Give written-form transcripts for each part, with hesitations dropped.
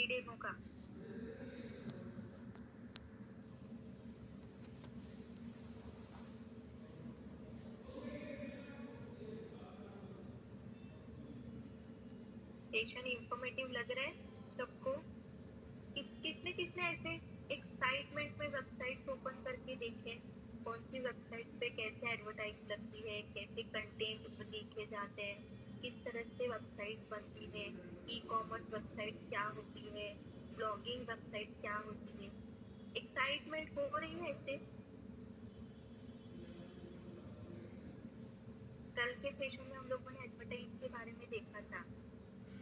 Free demo का। Session informative लग रहा है सबको? किसने किसने ऐसे एक्साइटमेंट में वेबसाइट ओपन करके देखे, कौन सी वेबसाइट पे कैसे एडवर्टाइज लगती है, कैसे कंटेंट लिखे जाते हैं, किस तरह से वेबसाइट बनती है, ई कॉमर्स वेबसाइट क्या होती है, ब्लॉगिंग वेबसाइट क्या होती है? एक्साइटमेंट हो रही है ऐसे? कल के सेशन में हम लोगों ने एडवर्टाइज के बारे में देखा था।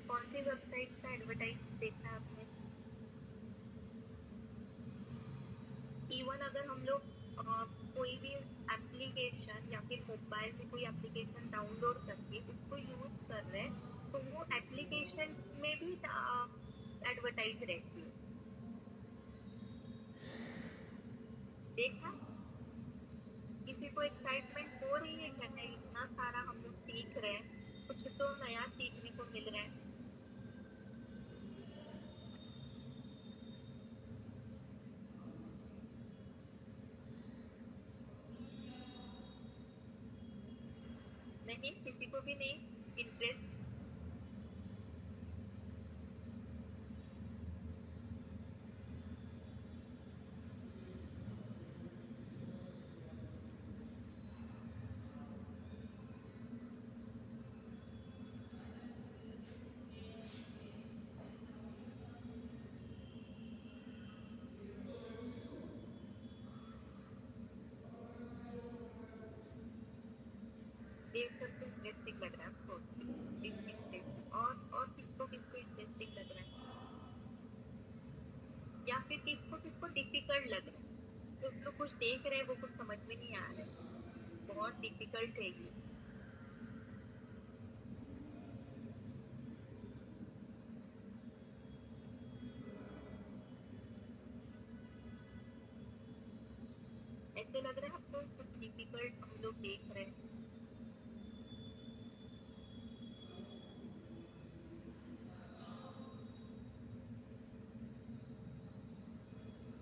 कौन सी वेबसाइट का एडवर्टाइज देखा आपने? इवन अगर हम लोग कोई भी एप्लीकेशन या फिर मोबाइल में कोई एप्लीकेशन डाउनलोड करके उसको यूज कर रहे हैं, तो वो एप्लीकेशन में भी एडवर्टाइज रहती है। देखा? किसी को एक्साइटमेंट हो रही है क्या? इतना सारा हम लोग सीख रहे हैं, कुछ तो नया सीखने को मिल रहा है। नहीं, किसी को भी नहीं इंटरेस्ट। देख सबको इंटरेस्टिंग लग रहा है आपको? इंटरेस्टिंग। और किसको किसको इंटरेस्टिंग लग रहा है, या फिर किसको किसको डिफिकल्ट लग रहा है? जो लोग कुछ देख रहे हैं वो कुछ समझ में नहीं आ रहा है, बहुत डिफिकल्ट है ये। ऐसे लग रहा है आपको कुछ डिफिकल्ट हम लोग देख रहे हैं?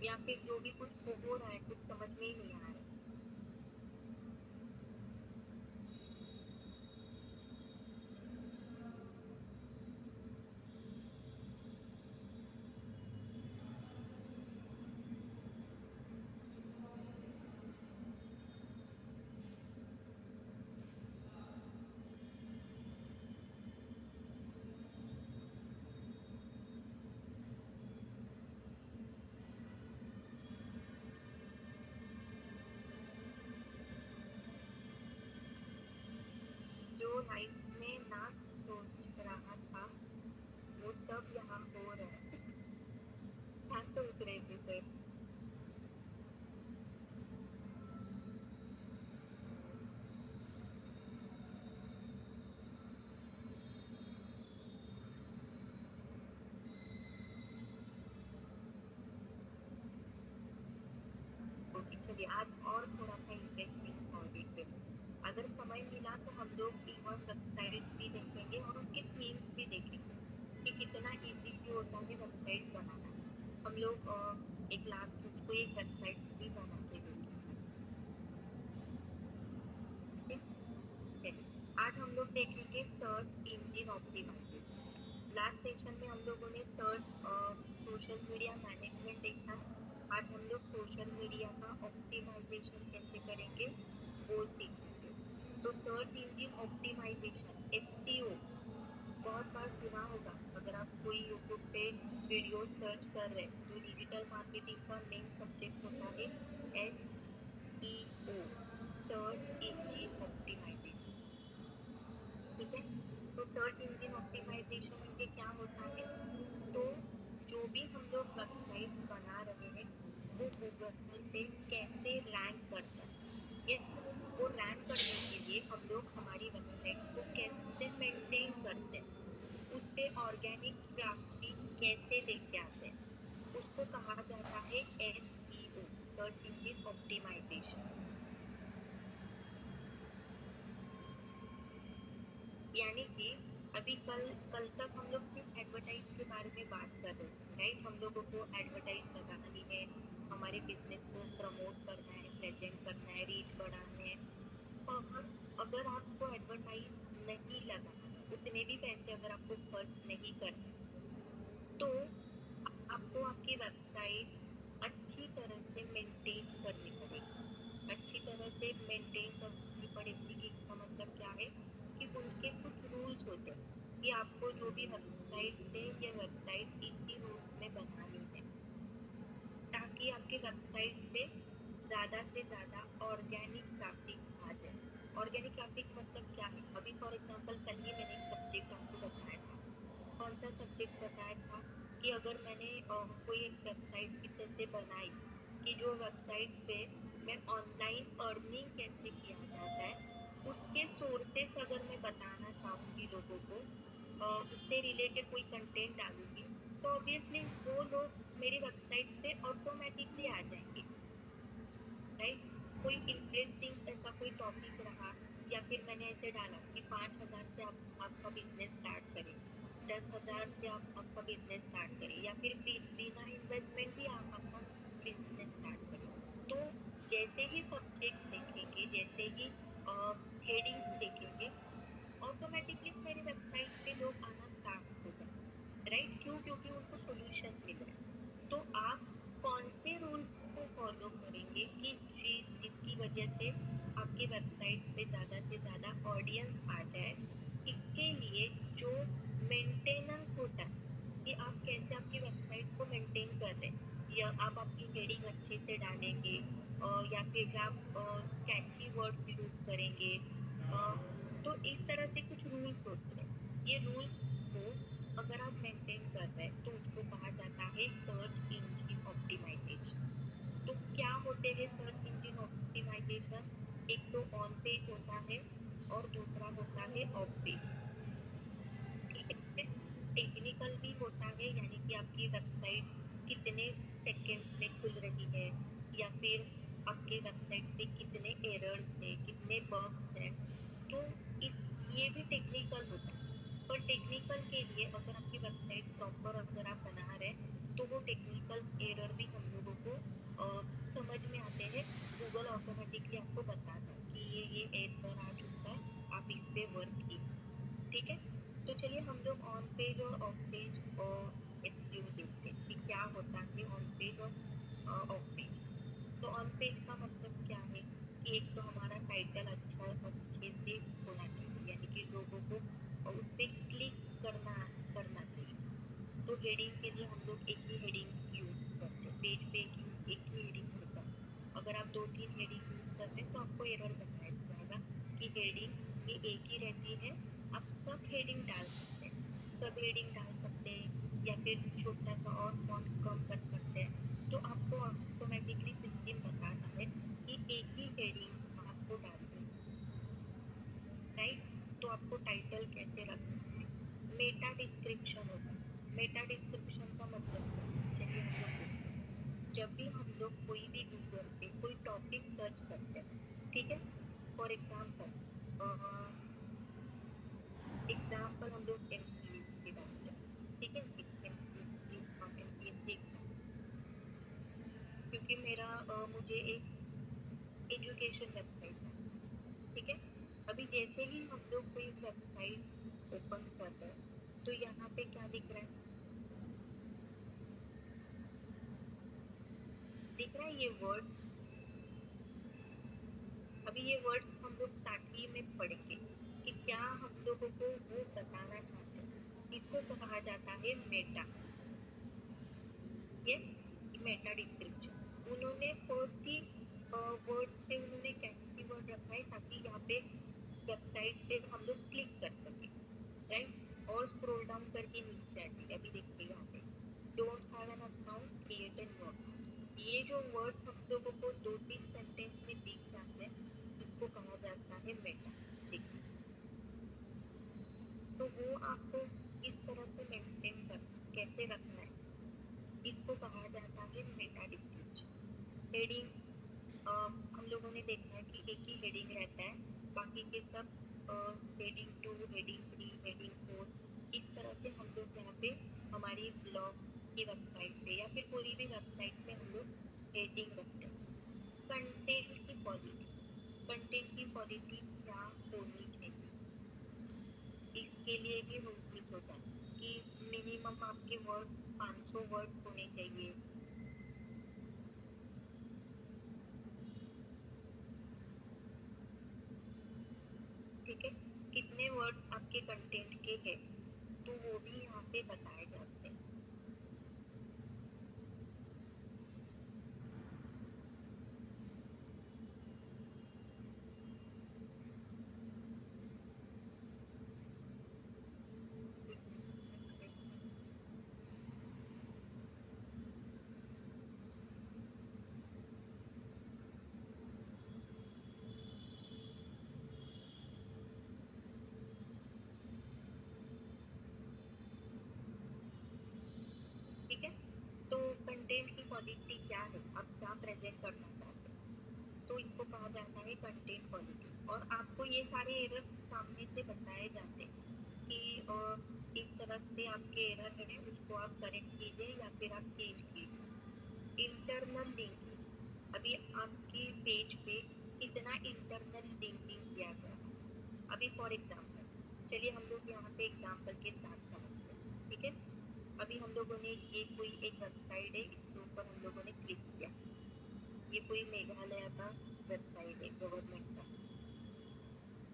या फिर जो भी कुछ हो रहा है कुछ समझ में ही नहीं आ रहा है? जो लाइफ में ना सोच रहा था वो सब यहाँ हो रहा है। क्या सोच रहे थे सर? ओके चलिए, आज और थोड़ा सा इंटरेस्टिंग ऑडिट पे, अगर समय मिला तो हम लोग इवन वेबसाइट भी देखेंगे और उसके थीम्स भी देखेंगे कि कितना इजी होता है वेबसाइट बनाना। हम लोग एक लास्ट में कोई एक वेबसाइट भी बना के देखेंगे। ठीक है, चलिए। आज हम लोग देखेंगे search engine optimisation. Last session में हम लोगों ने सर्च सोशल मीडिया मैनेजमेंट देखा। आज हम लोग सोशल मीडिया का ऑप्टिमाइजेशन कैसे करेंगे वो सीखेंगे। तो सर्च इंजन ऑप्टिमाइजेशन, एसईओ, बहुत बार सुना होगा। अगर आप कोई यूट्यूब पे वीडियो सर्च कर रहे हैं तो डिजिटल मार्केटिंग का मेन सब्जेक्ट होता है एसईओ, सर्च इंजन ऑप्टिमाइजेशन। ठीक है, तो सर्च इंजन ऑप्टिमाइजेशन में ये क्या होता है? तो जो भी हम लोग वेबसाइट बना रहे हैं वो गूगल पे कैसे रैंक करता है, यस, वो रैंक करने के लिए हम लोग हमारी वेबसाइट को कैसे मेंटेन करते हैं, उस पे ऑर्गेनिक ट्रैफिक कैसे लेके आते हैं, उसको कहा जाता है एसईओ, सर्च इंजन ऑप्टिमाइजेशन। यानी कि अभी कल कल तक हम लोग सिर्फ एडवर्टाइज के बारे में बात कर रहे थे, राइट? हम लोगों को एडवर्टाइज लगानी है, हमारे बिजनेस को प्रमोट करना है, प्रेजेंट करना है, रीच बढ़ाने हैं। और अगर आपको एडवर्टाइज नहीं लगाना है, उतने भी पैसे अगर आपको खर्च नहीं करने, तो आपको आपकी वेबसाइट अच्छी तरह से मेंटेन करनी पड़ेगी। अच्छी तरह से मेंटेन करनी पड़ेगी कि इसका मतलब क्या है कि उनके कुछ रूल्स होते हैं कि आपको जो भी वेबसाइट है ये वेबसाइट इसी रूल्स में बनानी है, ताकि आपकी वेबसाइट पे ज़्यादा से ज़्यादा ऑर्गेनिक ट्रैफिक आ जाए। ऑर्गेनिक ट्रैफिक मतलब क्या है? अभी फॉर एग्जांपल कल ही मैंने एक सब्जेक्ट आपको बताया था। कौन सा सब्जेक्ट बताया था कि अगर मैंने कोई एक वेबसाइट इस तरह से बनाई कि जो वेबसाइट पे मैं ऑनलाइन अर्निंग कैसे किया जाता है, उसके सोर्सेस अगर मैं बताना चाहूँगी लोगों को, उससे रिलेटेड कोई कंटेंट डालूँगी, तो ऑब्वियसली वो लोग मेरी वेबसाइट पे ऑटोमेटिकली आ जाएँगे, राइट? कोई इंटरेस्टिंग ऐसा कोई टॉपिक रहा, या फिर मैंने ऐसे डाला कि 5,000 से आप आपका बिज़नेस स्टार्ट करें, 10,000 से आप आपका बिज़नेस स्टार्ट करें, या फिर बिना इन्वेस्टमेंट भी आप आपका बिज़नेस स्टार्ट करें। तो जैसे ही सब्जेक्ट देखेंगे, जैसे ही हेडिंग्स देखेंगे, ऑटोमेटिकली मेरी वेबसाइट पे लोग आना स्टार्ट हो जाए, राइट? क्यों? क्योंकि उनको सॉल्यूशन मिल रहा है। तो आप कौन से रूल्स को फॉलो करेंगे कि जिसकी वजह से आपकी वेबसाइट पे ज़्यादा से ज़्यादा ऑडियंस आ जाए, इसके लिए जो मेंटेनेंस होता है कि आप कैसे आपकी वेबसाइट को मेंटेन कर रहे हैं, या आप आपकी हेडिंग अच्छे से डालेंगे, या फिर आप कैची वर्ड्स यूज करेंगे, तो इस तरह से कुछ रूल्स होते हैं। ये रूल्स को अगर आप मेंटेन कर रहे हैं तो उसको कहा जाता है सर्च इंजन ऑप्टिमाइजेशन। तो क्या होते हैं सर्च इंजन ऑप्टिमाइजेशन? एक तो ऑन पेज होता है और दूसरा होता है ऑफ पेज, ठीक है? टेक्निकल भी होता है, यानी कि आपकी वेबसाइट कितने सेकंड्स में खुल रही है, या फिर आपके वेबसाइट पे कितने एरर्स है, कितने बग्स हैं, तो इस ये भी टेक्निकल होता है। पर टेक्निकल के लिए अगर आपकी वेबसाइट प्रॉपर अगर आप बना रहे हैं, तो वो टेक्निकल एरर भी हम लोगों को समझ में आते हैं। गूगल ऑटोमेटिकली आपको बताता है कि ये एरर आ चुका है, आप इस पे वर्क कीजिए, ठीक है? तो चलिए हम लोग ऑन पेज और ऑफ पेज एसईओ देखते हैं कि क्या होता है ऑन पेज और ऑफ पेज। तो ऑन पेज का मतलब क्या है कि एक तो हमारा टाइटल अच्छा अच्छे से होना चाहिए, यानी कि लोगों को उस पे क्लिक करना करना चाहिए। तो हेडिंग के लिए हम लोग एक ही हेडिंग यूज करते हैं, पेज पे एक ही हेडिंग होता है। अगर आप 2-3 हेडिंग यूज कर रहे हैं तो आपको एरर बताया जाएगा कि हेडिंग में एक ही रहती है। आप सब हेडिंग डाल सकते हैं, सब हेडिंग डाल सकते हैं, या फिर छोटा सा और फॉन्ट कम कर सकते हैं। तो आपको ऑटोमेटिकली सिस्टम बताता है कि एक ही हेडिंग आपको डालनी है, राइट? तो आपको टाइटल कैसे रखना है, मेटा डिस्क्रिप्शन होता है। मेटा डिस्क्रिप्शन का मतलब क्या है? चलिए हम लोग देखते हैं। जब भी हम लोग कोई भी गूगल पे कोई टॉपिक सर्च करते हैं, ठीक है? फॉर एग्जाम्पल एग्जाम्पल हम लोग एमसीएस डालते हैं, ठीक है? एमसीएस एग्जाम, क्योंकि मुझे एक एजुकेशन वेबसाइट बनाना है, ठीक है? अभी जैसे ही हम लोग कोई वेबसाइट ओपन कर रहे हैं, तो यहाँ पे क्या दिख रहा है? दिख रहा है ये वर्ड। अभी ये वर्ड्स हम लोग साथ ही में पढ़ेंगे कि क्या हम लोगों को वो बताना चाहते हैं। इसको कहा जाता है मेटा, ये मेटा डिस्क्रिप्शन। उन्होंने फर्स्ट ही वर्ड पे उन्होंने कैची वर्ड रखा है, ताकि यहाँ पे वेबसाइट पे हम लोग क्लिक कर सके, राइट? और स्क्रॉल डाउन करके नीचे आ जाइए, अभी देखिए यहाँ पे don't have an account, create a new account. ये जो वर्ड्स हम लोगों को 2-3 सेंटेंस में दिख जाते हैं, इसको कहा जाता है मेटा। देखिए, तो वो आपको किस तरह से मेंटेन करना है, कैसे रखना है, इसको कहा जाता है मेटा डिस्क्रिप्शन। हेडिंग, हम लोगों ने देखा है कि एक ही हेडिंग रहता है, बाकी के सब हेडिंग 2, हेडिंग 3, हेडिंग 4, इस तरह से हम लोग यहाँ पे हमारी ब्लॉग की वेबसाइट पे या फिर कोई भी वेबसाइट पे हम लोग रेटिंग रखते हैं। कंटेंट की क्वालिटी, कंटेंट की क्वालिटी क्या होनी चाहिए, इसके लिए भी रूल्स होता है कि मिनिमम आपके वर्ड 500 वर्ड होने चाहिए। ठीक है, कितने वर्ड आपके कंटेंट के हैं तो वो भी यहाँ पे बताए जाते हैं। ठीक है, तो कंटेंट की क्वालिटी क्या है, आप क्या प्रेजेंट करना चाहते हैं, तो इसको कहा जाता है कंटेंट क्वालिटी। और आपको ये सारे एरर सामने से बताए जाते हैं कि इस तरह से आपके एरर है, उसको आप करेक्ट कीजिए या फिर आप चेंज कीजिए। इंटरनल लिंकिंग, अभी आपकी पेज पे कितना इंटरनल लिंकिंग किया गया है। अभी फॉर एग्जांपल, चलिए हम लोग यहाँ पे एग्जांपल के साथ समझते हैं। ठीक है, अभी हम लोगों ने ये कोई एक वेबसाइट है, इसके ऊपर हम लोगों ने क्लिक किया, ये कोई मेघालय का वेबसाइट है, गवर्नमेंट का।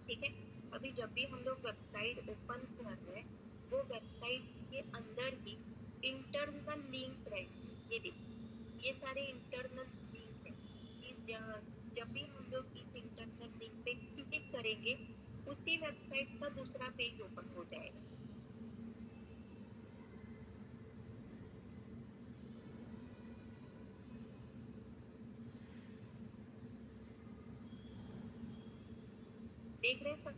ठीक है, अभी जब भी हम लोग वेबसाइट ओपन कर रहे हैं, वो वेबसाइट के अंदर ही इंटरनल लिंक रहेंगे। ये देखिए, ये सारे इंटरनल लिंक है। जब भी हम लोग इस इंटरनल लिंक पे क्लिक करेंगे, उसी वेबसाइट का दूसरा पेज ओपन हो जाएगा। देख रहे हैं सब,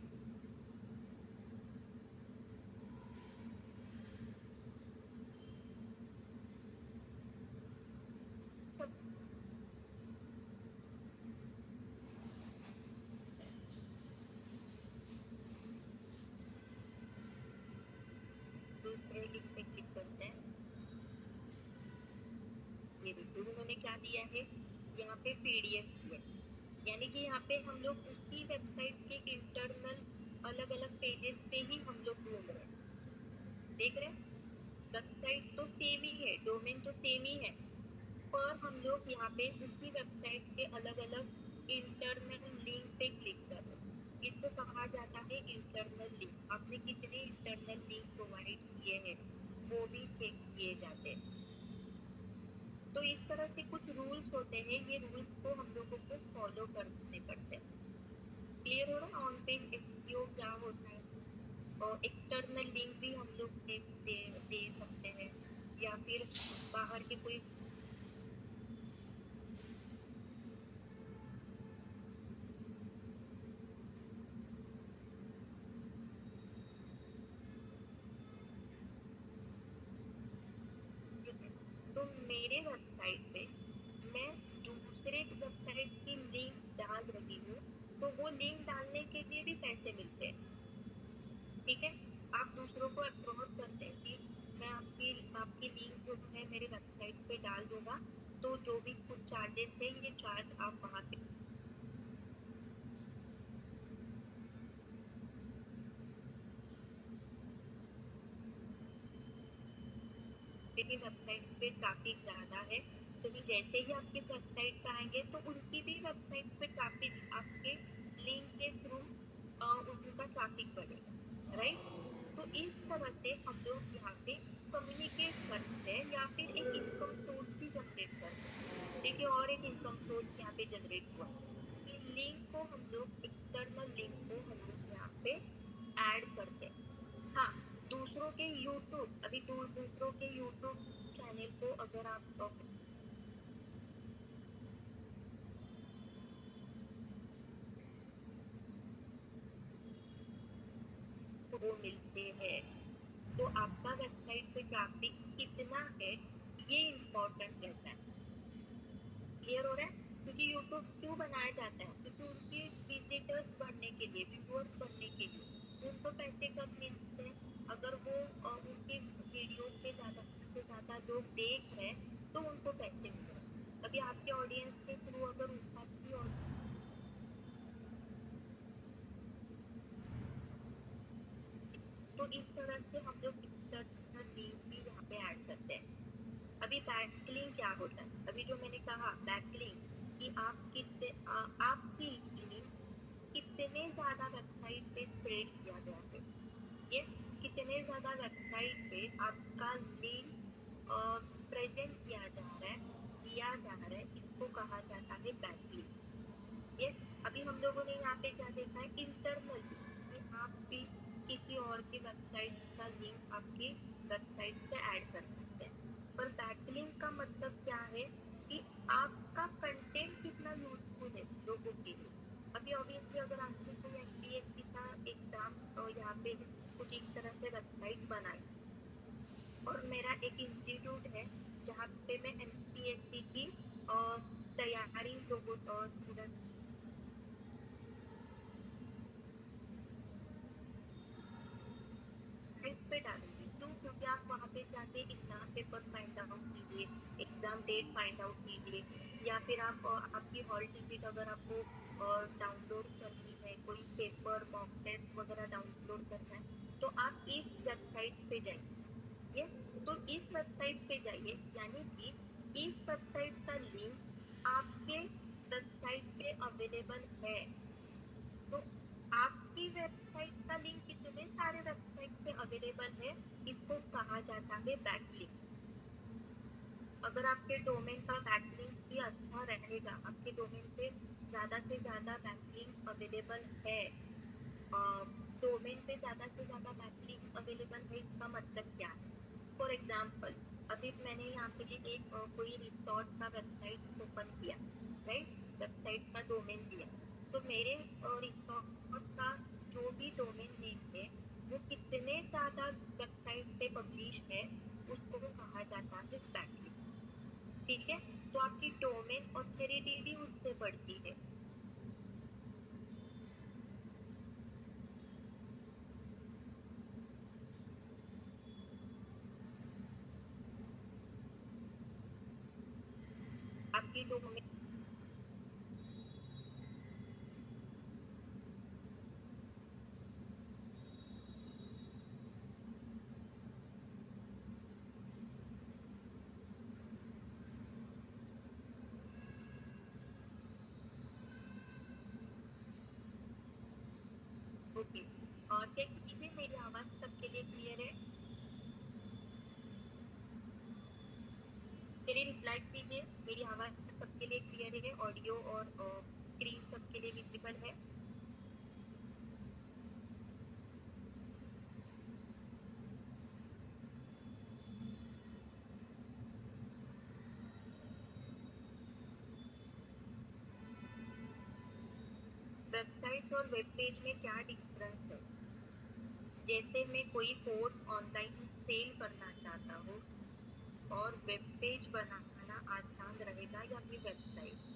दूसरे लिंक पे क्लिक करते हैं। ये देखिए उन्होंने क्या दिया है, यहाँ पे पीडीएफ दिया है, यानी कि यहाँ पे हम लोग उसी वेबसाइट के इंटरनल अलग अलग पेजेस पे ही हम लोग घूम रहे हैं। देख रहे हैं, वेबसाइट तो सेम ही है, डोमेन तो सेम ही है, पर हम लोग यहाँ पे उसी वेबसाइट के अलग अलग इंटरनल लिंक पे क्लिक कर रहे हैं। इसको कहा जाता है इंटरनल लिंक। आपने कितने इंटरनल लिंक प्रोवाइड किए हैं वो भी चेक किए जाते हैं। तो इस तरह से कुछ रूल्स होते हैं, ये रूल्स को हम लोगों को फॉलो करने पड़ते हैं। क्लियर हो रहा है ऑन पेज एसईओ क्या होता है। और एक्सटर्नल लिंक भी हम लोग दे सकते हैं, या फिर बाहर के कोई है। तो मेरे वेबसाइट पे मैं दूसरे वेबसाइट की लिंक डाल रही हूँ, तो वो लिंक डालने के लिए भी पैसे मिलते हैं। ठीक है, आप दूसरों को अप्रोच करते हैं कि मैं आपकी आपकी लिंक जो है मेरे वेबसाइट पे डाल दूंगा, तो जो भी कुछ चार्जेस है ये चार्ज आप वहाँ पे मेरी वेबसाइट पे ट्रैफिक ज़्यादा है, तो भी जैसे ही आपके वेबसाइट पे आएंगे तो उनकी भी वेबसाइट पे ट्रैफिक आपके लिंक के थ्रू उनका ट्रैफिक बढ़ेगा, राइट। तो इस तरह से हम लोग यहाँ पे कम्युनिकेट करते हैं या फिर एक इनकम सोर्स भी जनरेट करते हैं। देखिए और एक इनकम सोर्स यहाँ पे जनरेट हुआ कि लिंक को हम लोग एक्सटर्नल लिंक को हम लोग यहाँ पे ऐड करते हैं। हाँ, दूसरों के यूट्यूब, अभी दूसरों के यूट्यूब चैनल को अगर आप वो मिलते हैं, तो आपका वेबसाइट पे ट्रैफिक कितना है ये इम्पोर्टेंट रहता है। क्लियर हो रहा है, क्योंकि यूट्यूब क्यों बनाया जाता है, क्योंकि उनके विजिटर्स बढ़ने के लिए, व्यूअर्स बढ़ने के लिए। उनको पैसे कब मिलते हैं, अगर वो उनके वीडियोस पे ज्यादा से ज्यादा लोग देख रहे हैं, तो उनको पैसे मिल रहे हैं। अभी आपके ऑडियंस के थ्रू अगर आपकी तो इस तरह से हम लोग एक्सटर्नल लिंक भी यहाँ पे ऐड करते हैं। अभी बैकलिंक क्या होता है, अभी जो मैंने कहा बैकलिंक कि आप कितने आपकी लिंक कितने ज्यादा वेबसाइट पे स्प्रेड किया गया है, ये कितने ज्यादा वेबसाइट पे आपका लिंक प्रेजेंट किया जा रहा है, दिया जा रहा है, इसको कहा जाता है बैकलिंक। यस, अभी हम लोगों ने यहाँ पे क्या देखा है, इंटरनल लिंक, कि आप भी किसी और की वेबसाइट का लिंक आपकी वेबसाइट से ऐड कर सकते हैं। पर बैकलिंक का मतलब क्या है कि आपका कंटेंट कितना यूजफुल है लोगों के लिए। अभी ऑब्वियसली अगर आपने कोई एमपीएससी का एग्जाम यहाँ पे कुछ इस तरह से वेबसाइट बनाई, और मेरा एक इंस्टीट्यूट है जहाँ पे मैं एमपीएससी की तैयारी लोगों स्टूडेंट साइट पे डालूंगी। क्यों? क्योंकि आप वहाँ पे जाके एग्जाम पेपर फाइंड आउट कीजिए, एग्जाम डेट फाइंड आउट कीजिए, या फिर आप आपकी हॉल टिकट अगर आपको डाउनलोड करनी है, कोई पेपर मॉक टेस्ट वगैरह डाउनलोड करना है, तो आप इस वेबसाइट पे जाइए। ये तो इस वेबसाइट पे जाइए, यानी कि इस वेबसाइट का लिंक आपके वेबसाइट पे अवेलेबल है। तो आपकी वेबसाइट का लिंक कितने सारे वेबसाइट पे अवेलेबल है, इसको कहा जाता है बैकलिंक। अगर आपके डोमेन का बैकलिंक भी अच्छा रहेगा, आपके डोमेन से ज्यादा बैकलिंक अवेलेबल है, डोमेन पे ज्यादा से ज्यादा बैकलिंक अवेलेबल है, इसका मतलब क्या है? फॉर एग्जाम्पल, अभी मैंने यहाँ पे एक कोई रिसोर्ट का वेबसाइट ओपन किया, राइट, वेबसाइट का डोमेन दिया, तो मेरे रिसोर्ट का जो भी डोमेन नेम है वो कितने ज्यादा वेबसाइट पे पब्लिश है, उसको कहा जाता है बैकलिंक। ठीक है, तो आपकी डोमेन ऑथोरिटी भी उससे बढ़ती है। आपकी डोमेन, ओके, चेक कीजिए मेरी आवाज सबके लिए क्लियर है? मेरी रिप्लाई कीजिए, मेरी आवाज सबके लिए क्लियर है, ऑडियो और स्क्रीन सबके लिए विजिबल है? वेबसाइट और वेब पेज में क्या डिफरेंस है? जैसे मैं कोई कोर्स ऑनलाइन सेल करना चाहता हूँ, और वेब पेज बनाना आसान रहेगा या फिर वेबसाइट?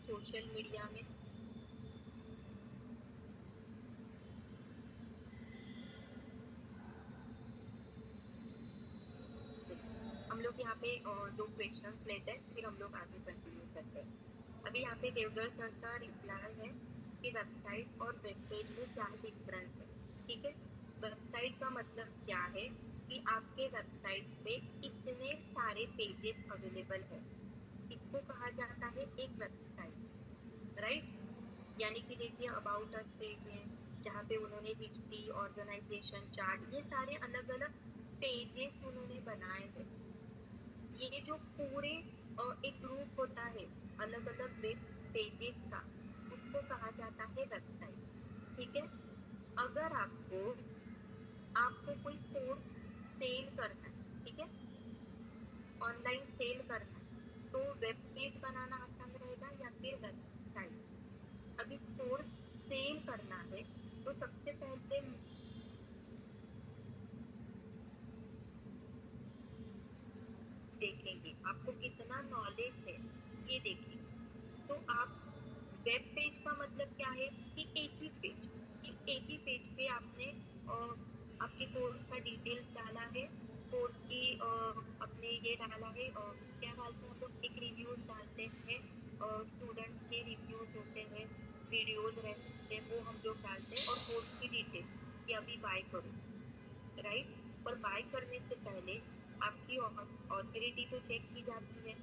सोशल मीडिया में हम लोग यहाँ पे दो क्वेश्चन लेते हैं, फिर हम लोग आगे कंटिन्यू करते हैं। अभी यहाँ पे देवदर सर का रिप्लाई है कि वेबसाइट और वेब पेज में क्या डिफरेंस है। ठीक है, वेबसाइट का मतलब क्या है कि आपके वेबसाइट पे इतने सारे पेजेस अवेलेबल है, इसको कहा जाता है एक वेबसाइट, राइट। यानी कि देखिए अबाउट अस पेज है, जहाँ पे उन्होंने हिस्ट्री, ऑर्गेनाइजेशन चार्ट, ये सारे अलग अलग पेजेस उन्होंने बनाए हैं। ये जो पूरे एक ग्रुप होता है अलग अलग वेब पेजेस का, उसको कहा जाता है वेबसाइट। ठीक है, अगर आपको आपको कोई कोर्स सेल करना है, ठीक है, ऑनलाइन सेल करना है, तो वेब पेज बनाना आसान रहेगा या फिर वेबसाइट? अभी कोर्स सेल करना है, तो सबसे पहले आपको कितना नॉलेज है ये देखेंगे। तो आप वेब पेज का मतलब क्या है कि एक ही पेज, कि एक ही पेज पे आपने आपके कोर्स का डिटेल्स डाला है, कोर्स की अपने ये डाला है, क्या डालते हैं हम लोग, एक रिव्यूज डालते हैं, स्टूडेंट्स के रिव्यूज होते हैं, वीडियोज रहते हैं, वो हम लोग डालते हैं, और कोर्स की डिटेल कि अभी बाय करो, राइट। और बाय करने से पहले आपकी ऑथोरिटी तो चेक की जाती है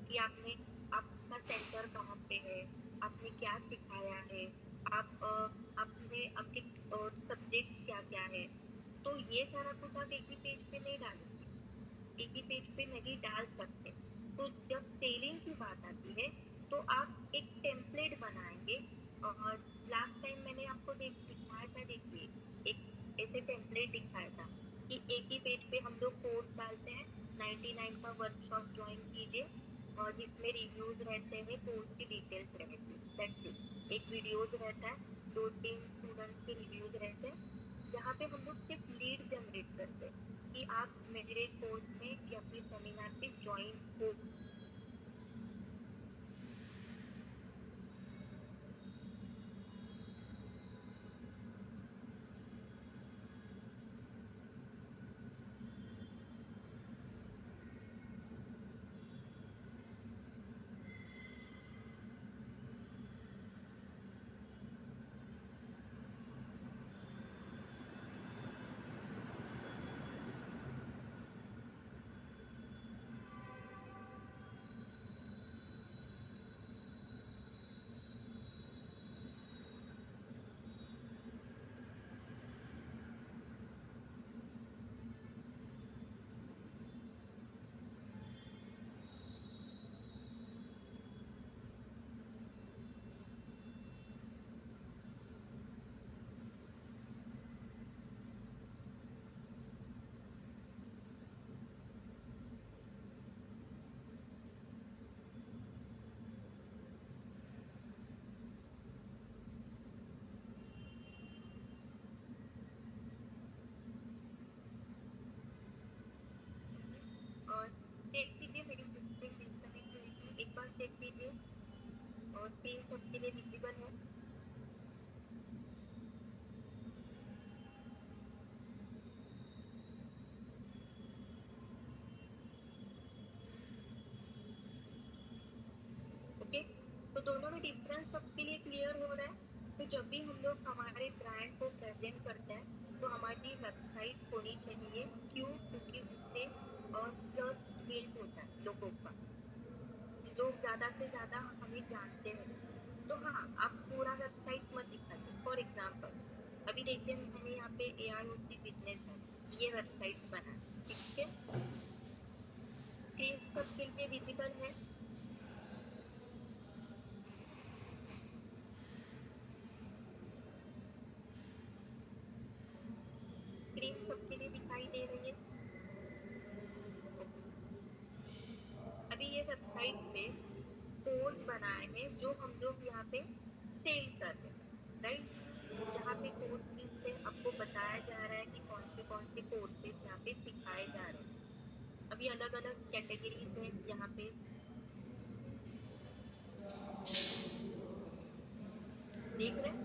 कि आपने, आपका सेंटर कहाँ पे है, आपने क्या सिखाया है, आप आपने आपके सब्जेक्ट क्या क्या है। तो ये सारा कुछ आप एक ही पेज पे नहीं डालेंगे, एक ही पेज पे नहीं डाल सकते। तो जब सेलिंग की बात आती है तो आप एक टेम्पलेट बनाएंगे। और लास्ट टाइम मैंने आपको दिखाया था, देखिए एक ऐसे टेम्पलेट दिखाया था कि एक ही पेज पे हम लोग कोर्स डालते हैं, 99 का वर्कशॉप ज्वाइन कीजिए, और जिसमें रिव्यूज रहते हैं, कोर्स की डिटेल्स रहती है, दैट्स इट। एक वीडियोज रहता है, दो तीन स्टूडेंट्स के रिव्यूज रहते हैं, जहाँ पे हम लोग सिर्फ लीड जनरेट करते हैं कि आप मेरे कोर्स में या फिर सेमिनार पे ज्वाइन हो। और चेक कीजिए, मेरी स्क्रीन डिस्कनेक्ट हुई थी, एक बार चेक कीजिए, और स्क्रीन सबके लिए विजिबल है। ओके, तो दोनों में डिफरेंस सबके लिए क्लियर हो रहा है। तो जब भी हम लोग हमारे ब्रांड को प्रेजेंट करते हैं तो हमारी वेबसाइट होनी चाहिए। क्यों? क्योंकि उससे ट्रस्ट बिल्ड होता है लोगों का, लोग ज्यादा से ज्यादा हमें जानते हैं। तो हाँ, आप पूरा वेबसाइट मत दिखाइए। फॉर एग्जाम्पल, अभी देखिए मैंने यहाँ पे AIoT बिजनेस है, ये वेबसाइट बना है, ठीक है, स्क्रीन सबके लिए विजिबल है, स्क्रीन सबके लिए दिखाई दे रही है। ओके, अभी ये वेबसाइट पे कोर्स बनाए हैं जो हम लोग यहाँ पे सेल कर रहे हैं, राइट, जहाँ पे कोर्स से आपको बताया जा रहा है कि कौन से कोर्सेज यहाँ पे सिखाए जा रहे हैं। अभी अलग अलग कैटेगरीज है यहाँ पे, देख रहे हैं।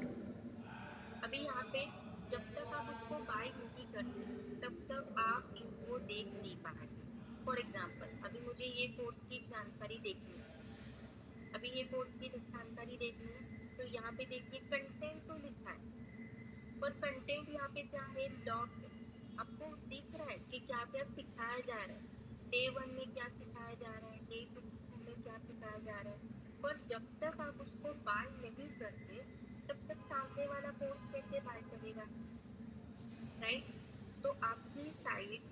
अभी यहाँ पे जब तक आप उसको बाय नहीं करते तब तक आप वो देख नहीं पाएंगे। फॉर एग्जाम्पल, अभी मुझे ये कोर्स की जानकारी देखनी है, अभी ये कोर्स की जानकारी देखनी है, तो यहाँ पे देखिए कंटेंट तो लिखा है, पर कंटेंट यहाँ पे क्या है, लॉक है। आपको दिख रहा है कि क्या क्या सिखाया जा रहा है, डे 1 में क्या सिखाया जा रहा है, डे 2 में क्या सिखाया जा रहा है। पर जब तक आप उसको बाय नहीं करते तब तक सामने वाला कोर्स कैसे बाय करेगा, राइट। तो आपकी साइट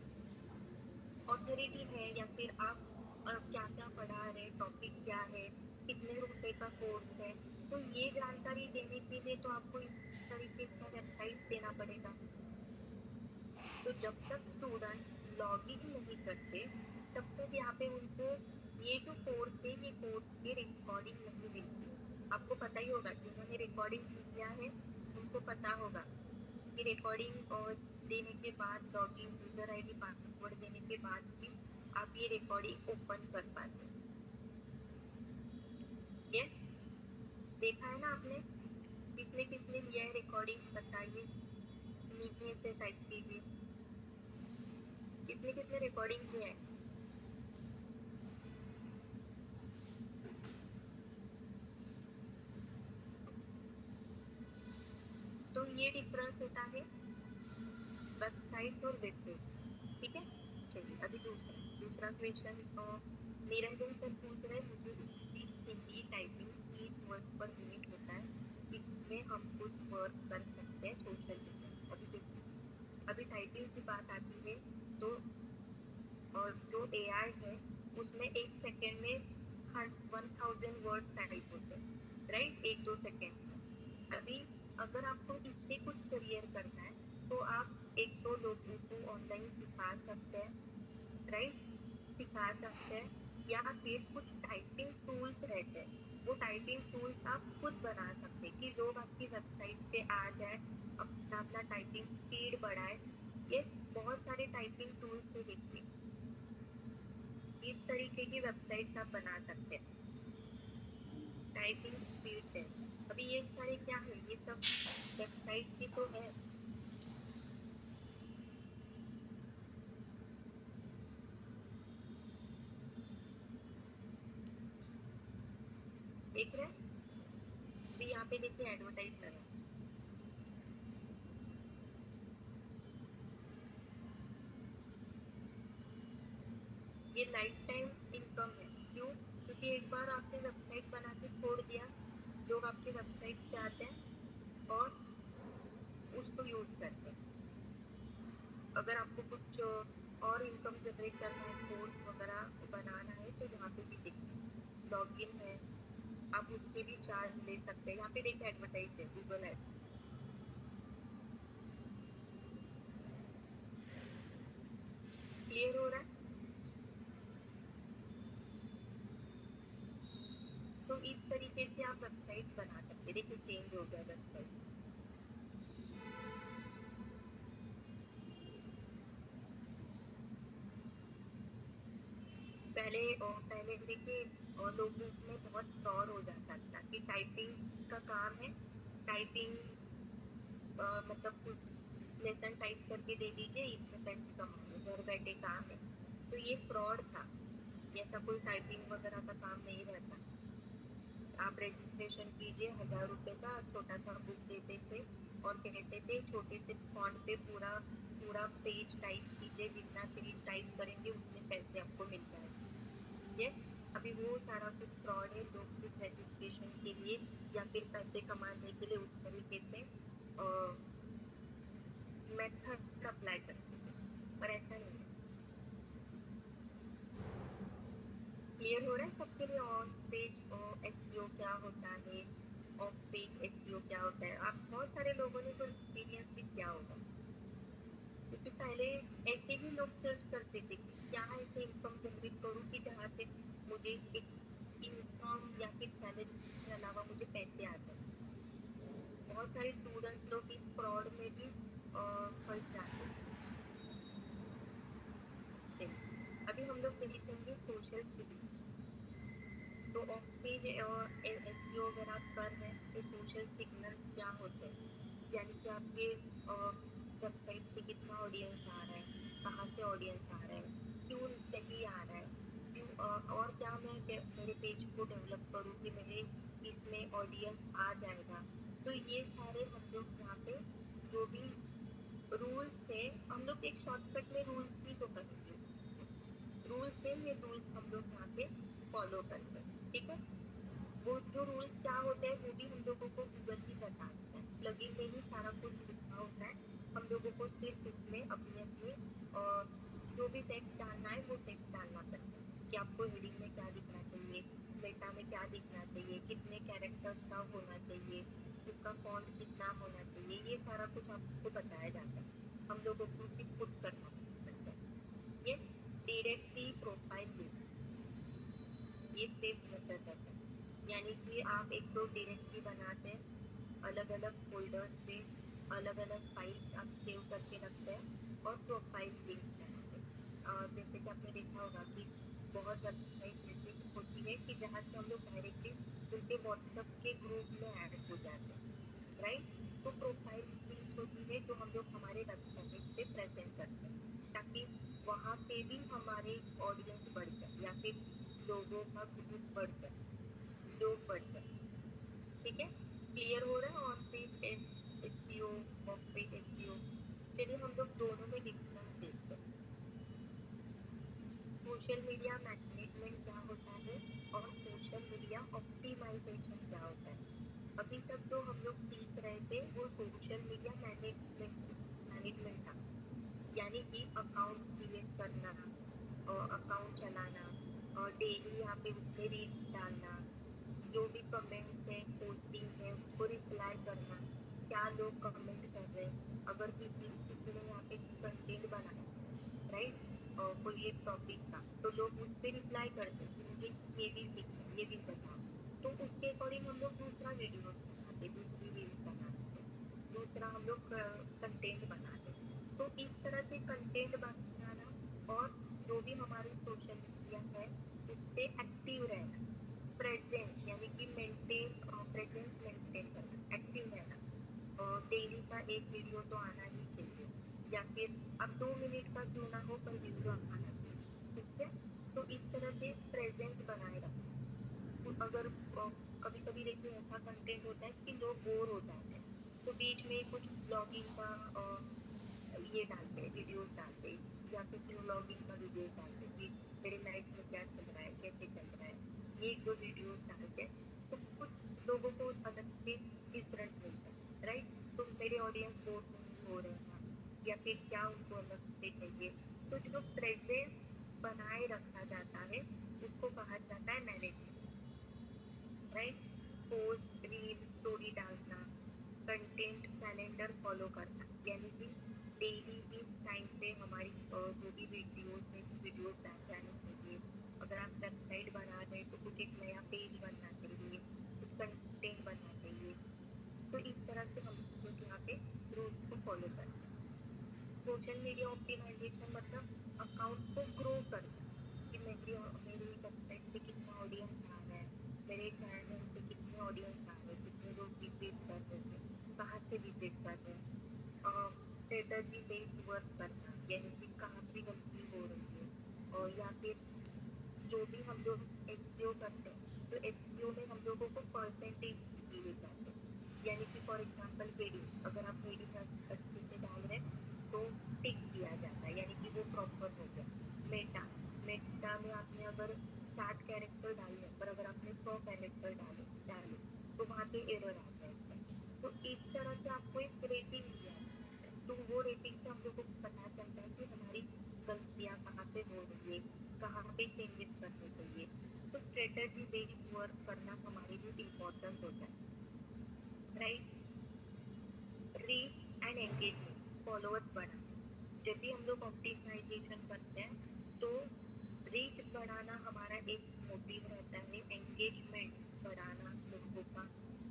ऑथोरिटी है, या फिर आप क्या क्या पढ़ा रहे, टॉपिक क्या है, कितने रुपए का कोर्स है, तो ये जानकारी देने के लिए तो आपको इस तरीके का वेबसाइट देना पड़ेगा। तो जब तक स्टूडेंट लॉग इन नहीं करते तब तक यहाँ पे उनको ये जो कोर्स है, ये कोर्स की रिकॉर्डिंग नहीं मिलती। आपको पता ही होगा, जिन्होंने रिकॉर्डिंग किया है उनको पता होगा कि रिकॉर्डिंग और देने के बाद, लॉगिन यूजर आईडी पासवर्ड देने के बाद भी आप ये रिकॉर्डिंग ओपन कर पाते हैं। यस, देखा है ना आपने? किसने किसने लिया है रिकॉर्डिंग, बताइए, नीचे से टाइप कीजिए, किसने किसने रिकॉर्डिंग लिया है। तो ये डिफरेंस होता है वेबसाइट और वेब पेज, ठीक है। चलिए अभी दूसरा दूसरा क्वेश्चन, निरंजन सर पूछ रहे हैं मुझे इंग्लिश हिंदी टाइपिंग 30 वर्ड पर मिनट होता है, इसमें हम कुछ वर्क कर सकते हैं सोशल मीडिया। अभी देखिए, अभी टाइपिंग की बात आती है तो और जो एआई है उसमें 1 सेकेंड में 1000 वर्ड टाइप होते हैं, राइट, 1-2 सेकेंड में। अभी अगर आपको इससे कुछ करियर करना है तो आप एक दो लोगों को ऑनलाइन सिखा सकते हैं, राइट, सिखा सकते हैं। या फिर कुछ टाइपिंग टूल्स रहते हैं, वो टाइपिंग टूल्स आप खुद बना सकते हैं कि लोग आपकी वेबसाइट पे आ जाए, अपना अपना टाइपिंग स्पीड बढ़ाए। ये बहुत सारे टाइपिंग टूल्स है, देखिए इस तरीके की वेबसाइट्स आप बना सकते हैं, टाइपिंग स्पीड टेस्ट। अभी ये सारे क्या है, ये सब वेबसाइट की तो है। देख रहे हैं, अभी यहाँ पे देखिए एडवर्टाइज लगा, ये लाइफ टाइम इनकम है। क्यों? क्योंकि एक बार आपने वेबसाइट बना के छोड़ दिया, लोग आपके वेबसाइट पे आते हैं और उसको यूज करते हैं। अगर आपको कुछ और इनकम जनरेट करना है, कोर्स वगैरह बनाना है, तो यहाँ पे भी देखिए लॉगिन है, आप उसके भी चार्ज ले सकते हैं। यहाँ पे देखिए एडवर्टाइज है, गूगल एड। क्लियर हो रहा है? तो इस तरीके से आप वेबसाइट बना सकते हैं। देखिए चेंज हो गया वेबसाइट। पहले देखिए लोगों में बहुत फ्रॉड हो जाता था कि टाइपिंग का काम है, टाइपिंग मतलब कुछ लेसन टाइप करके दे दीजिए, इसमें पैसे कमा लो, घर बैठे काम है। तो ये फ्रॉड था, ऐसा कोई टाइपिंग वगैरह का काम नहीं रहता। आप रजिस्ट्रेशन कीजिए, 1000 रुपए का छोटा सा बुक देते थे और कहते थे छोटे से फॉन्ट पे पूरा पूरा पेज टाइप कीजिए, जितना पेज टाइप करेंगे उतने पैसे आपको मिल जाएंगे। यस, अभी वो सारा कुछ फ्रॉड है। लोग सिर्फ रजिस्ट्रेशन के लिए या फिर पैसे कमाने के लिए उस तरीके से मेथड अप्लाई करते थे, पर ऐसा नहीं है। क्लियर हो रहा है सबके लिए? ऑन पेज एसईओ क्या होता है, ऑफ पेज एसईओ क्या होता है, आप बहुत सारे लोगों ने तो एक्सपीरियंस भी किया होगा। क्योंकि पहले ऐसे ही लोग सर्च करते थे कि क्या ऐसे इनकम जनरेट करूँ कि जहाँ से मुझे एक इनकम या फिर सैलरी के अलावा मुझे पैसे आ जाए। बहुत सारे स्टूडेंट्स लोग इस फ्रॉड में भी फंस जाते थे। चलिए अभी हम लोग देखेंगे सोशल सिग्नल। तो ऑफ पेज एसईओ अगर आप कर रहे हैं तो सोशल सिग्नल क्या होते हैं, यानी कि आपके वेबसाइट पे कितना ऑडियंस आ रहा है, कहाँ से ऑडियंस आ रहा है, क्यों सही आ रहा है, क्यों और क्या मैं मेरे पेज को डेवलप करूँ कि मेरे इसमें ऑडियंस आ जाएगा। तो ये सारे हम लोग यहाँ पे जो भी रूल्स थे, हम लोग एक शॉर्टकट में रूल्स ही तो कहेंगे उसको, रूल्स है, ये रूल्स हम लोग यहाँ पे फॉलो करते हैं, ठीक है। वो जो रूल्स क्या होते हैं वो भी हम लोगों को गूगल ही बता देता है, प्लगइन में ही सारा कुछ लिखा होता है। हम लोगों को सिर्फ उसमें अपनी अपनी जो भी टेक्स्ट डालना है वो टेक्स्ट डालना पड़ता है कि आपको हेडिंग में क्या दिखना चाहिए, मेटा में क्या दिखना चाहिए, कितने कैरेक्टर्स का होना चाहिए, उसका फॉन्ट कितना होना चाहिए, ये सारा कुछ आपको बताया जाता है। हम लोगों को सिर्फ पुट करना पड़ता है। ये डायरेक्टली प्रोफाइल लिंक, ये सेफ मेथड रहता है। यानी कि आप एक तो डायरेक्टरी बनाते हैं, अलग अलग फोल्डर्स पे अलग अलग फाइल्स आप सेव करके रखते हैं और प्रोफाइल लिंक बनाते हैं। जैसे कि आपने देखा होगा कि बहुत वेबसाइट ऐसी होती है कि जहाँ से हम लोग डायरेक्टली उनके व्हाट्सएप के ग्रुप में ऐड हो जाते हैं, राइट? तो प्रोफाइल लिंक्स होती है जो हम लोग हमारे वेबसाइट पे प्रेजेंट करते हैं ताकि वहाँ पे भी हमारे ऑडियंस बढ़ जाए या फिर लोगों का ग्रुप बढ़ जाए, लोग बढ़ जाए। ठीक है, क्लियर हो रहा है? On page SEO, of page SEO. चलिए हम लोग दोनों में डिफरेंस देखते हैं। सोशल मीडिया मैनेजमेंट क्या होता है और सोशल मीडिया ऑप्टिमाइजेशन क्या होता है। अभी तक जो हम लोग सीख रहे थे वो सोशल मीडिया मैनेजमेंट मैनेजमेंट था, यानी कि अकाउंट क्रिएट करना, अकाउंट चलाना और डेली यहाँ पे उसमें रील्स डालना, जो भी कमेंट्स है पोस्टिंग है उसको रिप्लाई करना, क्या लोग कमेंट कर रहे हैं, अगर किसी ने यहाँ पे कंटेंट बनाया, राइट, कोई एक टॉपिक का, तो लोग उस पर रिप्लाई करते हैं कि मुझे ये भी सीखना है, ये भी बताओ। तो उसके अकॉर्डिंग हम लोग दूसरा वीडियो बनाते, दूसरी रील्स बनाते, दूसरा हम लोग कंटेंट बनाते। तो इस तरह से कंटेंट बनाना और जो भी हमारे सोशल मीडिया है उस पर एक्टिव रहना, प्रेजेंस यानी कि मेंटेन, प्रेजेंस मेंटेन करना, एक्टिव रहना, डेली का एक वीडियो तो आना ही चाहिए, या फिर अब 2 मिनट का क्यों ना हो पर वीडियो आना चाहिए। ठीक है, तो इस तरह से प्रेजेंस बनाए रखना। तो अगर कभी कभी देखिए ऐसा कंटेंट होता है कि लोग बोर हो जाते हैं, तो बीच में कुछ ब्लॉगिंग का ये डालते हैं, वीडियोस डालते हैं, या फिर व्लॉगिंग का वीडियोस डालते हैं कि मेरे लाइफ में क्या चल रहा है, कैसे चल रहा है, ये जो वीडियोस डालते हैं तो कुछ लोगों को अलग से डिफरेंट मिलता है, राइट? तो मेरे ऑडियंस बोर तो नहीं हो रहे हैं या फिर क्या उनको अलग से चाहिए। तो जो प्रेजेंस बनाए रखा जाता है उसको कहा जाता है management, right? Post reel story डालना, कंटेंट कैलेंडर फॉलो करना, यानी कि डेली इस टाइम पे हमारी जो भी वीडियोस है वीडियोस डाल जानी चाहिए। अगर आप वेबसाइट बना रहे हैं तो कुछ एक नया पेज बनना चाहिए, कुछ कंटेंट बनना चाहिए। तो इस तरह से हम लोग यहाँ पे रूल्स को फॉलो करते हैं। सोशल मीडिया ऑप्टिमाइजेशन मतलब अकाउंट को ग्रो करना, कि मेरी वेबसाइट पे कितना ऑडियंस आ रहा है, मेरे चैनल पे कितने ऑडियंस आ रहे हैं, कितने लोग विजिट कर रहे हैं, कहाँ से विजिट कर रहे हैं, स्ट्रेटजी बेस्ड वर्क करना, यानी कि कहाँ पे गलती हो रही है, और या फिर जो भी हम लोग एसईओ करते हैं तो एसईओ में हम लोगों को परसेंटेज दिए जाते हैं, यानी कि फॉर एग्जांपल हेडिंग, अगर आप हेडिंग अच्छे से डाल रहे हैं तो टिक दिया जाता है, यानी कि वो प्रॉपर हो गया। मेटा, मेटा में आपने अगर 60 कैरेक्टर डाले पर अगर आपने 100 कैरेक्टर डाले डाले तो वहाँ पे एरर आ जाएगा। तो इस तरह से आपको एक रेटिंग दिया जाता है, तो वो रेटिंग से हम लोगों को पता चलता है कि हमारी गलतियाँ कहाँ पे हो रही है, कहाँ पे चेंजेस करने चाहिए। तो स्ट्रेटजी बेस्ड वर्क करना हमारे लिए इम्पोर्टेंट होता है, right? Reach and engagement, followers बढ़ाना, जब भी हम लोग ऑप्टिमाइजेशन करते हैं तो रीच बढ़ाना हमारा एक मोटिव रहता है, एंगेजमेंट बढ़ाना लोगों का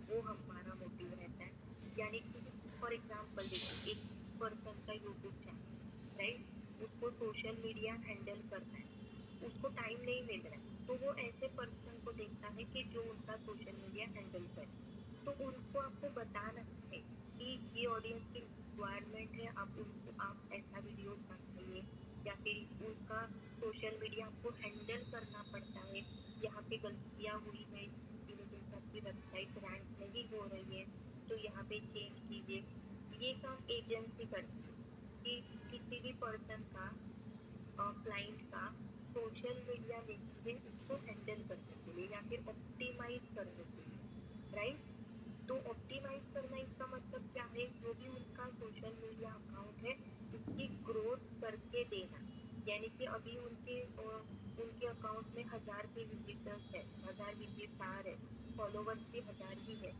वो हमारा मोटिव रहता है। यानी कि फॉर एग्जांपल देखिए एक पर्सन का यूट्यूब चैनल, राइट, उसको सोशल मीडिया हैंडल करना है, उसको टाइम नहीं मिल रहा है, तो वो ऐसे पर्सन को देखता है कि जो उनका सोशल मीडिया हैंडल करे। तो उनको आपको बताना है कि ये ऑडियंस की रिक्वायरमेंट है, आप उनको आप ऐसा वीडियोस बनाइए, या फिर उनका सोशल मीडिया आपको हैंडल करना पड़ता है, यहाँ पे गलतियाँ हुई है इसकी वजह से आपकी वेबसाइट रैंक नहीं हो रही है, तो यहाँ पे चेंज कीजिए। ये काम एजेंसी करती है कि किसी भी पर्सन का, क्लाइंट का सोशल मीडिया लेती है उसको हैंडल करने के लिए या फिर ऑप्टिमाइज करने के लिए, राइट? तो ऑप्टिमाइज करना इसका मतलब क्या है, जो भी उनका सोशल मीडिया अकाउंट है उसकी ग्रोथ करके देना, यानी कि अभी उनके अकाउंट में 1000 के विजिटर्स है, 1000 विजिट आ रहे, फॉलोवर्स भी 1000 ही है,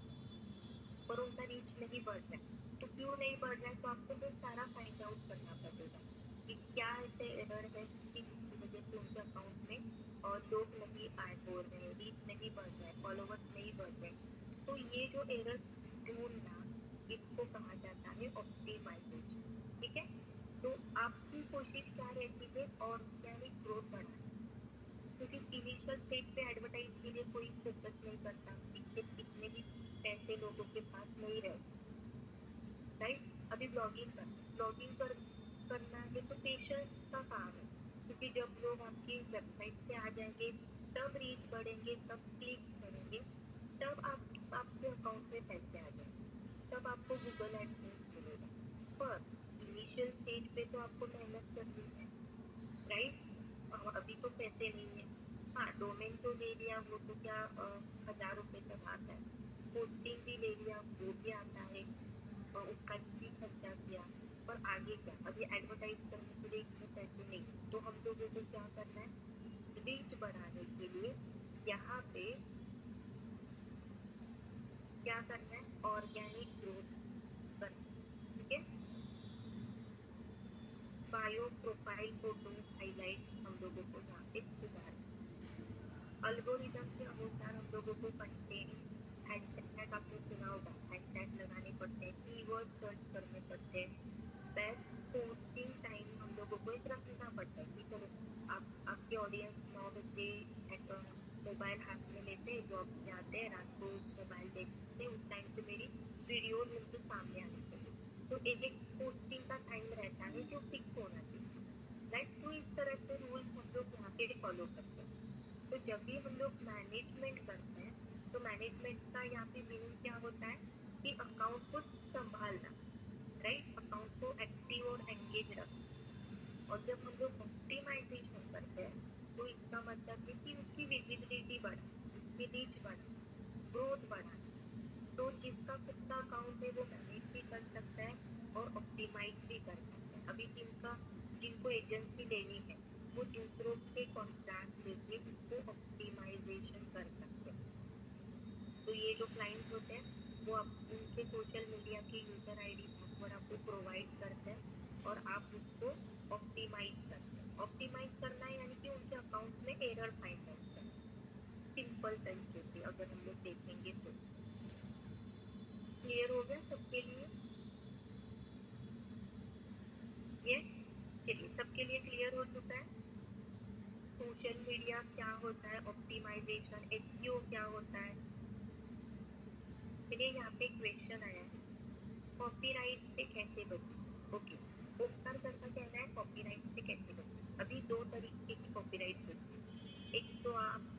पर उनका रीच नहीं बढ़ रहा है। तो क्यों नहीं बढ़ रहा है, तो आपको वो सारा फाइंड आउट करना पड़ेगा कि क्या ऐसे एरर है कि जिसकी वजह से उनके अकाउंट में और लोग नहीं ऐड हो रहे हैं, रीच नहीं बढ़ रहा है, फॉलोवर्स नहीं बढ़ रहे हैं। तो ये जो एरर ढूंढना, इसको कहा जाता है ऑप्टिमाइजेशन। ठीक है, तो आपकी कोशिश क्या रहती है, ऑर्गेनिक ग्रोथ बढ़ाना। क्योंकि इनिशियल स्टेज पे एडवर्टाइज के लिए कोई फोकस नहीं करता, इतने भी पैसे लोगों के पास नहीं रहते, राइट। अभी करना है तो पेशेंस का काम है, क्योंकि जब लोग आपकी वेबसाइट पे आ जाएंगे, तब रीच बढ़ेंगे, तब क्लिक करेंगे, तब आपके अकाउंट में पैसे आ जाएंगे, तब आपको गूगल एडसेंस मिलेगा। पर इनिशियल स्टेज पे तो आपको मेहनत करनी है, राइट। अभी तो पैसे नहीं है। हाँ, डोमेन तो ले लिया, वो तो क्या 1000 रुपए तक आता है। होस्टिंग भी ले लिया, वो भी आता है, उसका भी खर्चा किया। पर आगे क्या, अभी एडवर्टाइज करने के लिए इतने पैसे नहीं है, तो हम लोगों को क्या करना है, रीच बढ़ाने के लिए यहाँ पे क्या करना है, ऑर्गेनिक ग्रोथ करना है, ठीक है। बायो, प्रोफाइल फोटो, हाईलाइट हम लोगों को यहाँ पे सुधारना। अल्गोरिदम के अनुसार हम लोगों को कंटेंट, हैशटैग आपने सुना होगा, हैशटैग लगाने पड़ते हैं, कीवर्ड सर्च करने पड़ते हैं, बेस्ट पोस्टिंग टाइम हम लोगों को एक रखना पड़ता है कि चलो आप आपके ऑडियंस 9 बजे मोबाइल हाथ में लेते हैं, जॉब से आते हैं, रात को मोबाइल देखते हैं, उस टाइम से मेरी वीडियोज उनके सामने आनी चाहिए। तो एक पोस्टिंग का टाइम रहता है जो फिक्स होना चाहिए, राइट। तो इस तरह से रूल्स हम लोग यहाँ पे फॉलो करते हैं। तो जब भी हम लोग मैनेजमेंट करते हैं, तो मैनेजमेंट का यहाँ पे मीनिंग क्या होता है कि अकाउंट को संभालना, राइट, अकाउंट को एक्टिव और एंगेज रखना। और जब हम लोग ऑप्टिमाइजेशन करते हैं, तो इसका मतलब है कि उसकी विजिबिलिटी बढ़ाना, उसकी रीच बढ़ाना, ग्रोथ बढ़ाना। तो जिसका खुद का अकाउंट है वो मैनेज भी कर सकता है और ऑप्टिमाइज भी कर सकता है। अभी जिनको एजेंसी लेनी है, वो दूसरों के कॉन्ट्रैक्ट लेके उसको ऑप्टिमाइजेशन कर सकते हैं। तो ये जो क्लाइंट्स होते हैं, वो आप उनके सोशल मीडिया के यूजर आईडी पासवर्ड आपको प्रोवाइड करते हैं, और आप उसको ऑप्टिमाइज करते हैं। ऑप्टिमाइज करना है यानी कि उनके अकाउंट में एरर फाइंड आउट करना, सिंपल तरीके से अगर हम लोग देखेंगे तो। क्लियर हो गया सबके लिए? ये चलिए, सबके लिए क्लियर हो चुका है। सोशल मीडिया क्या होता है, ऑप्टिमाइजेशन, एसईओ क्या होता है। चलिए, यहाँ पे क्वेश्चन आया है, कॉपीराइट से कैसे बचे। ओके, ओमकार सर का कहना है कॉपीराइट से कैसे बचे। अभी दो तरीके की कॉपीराइट होती है। एक तो आप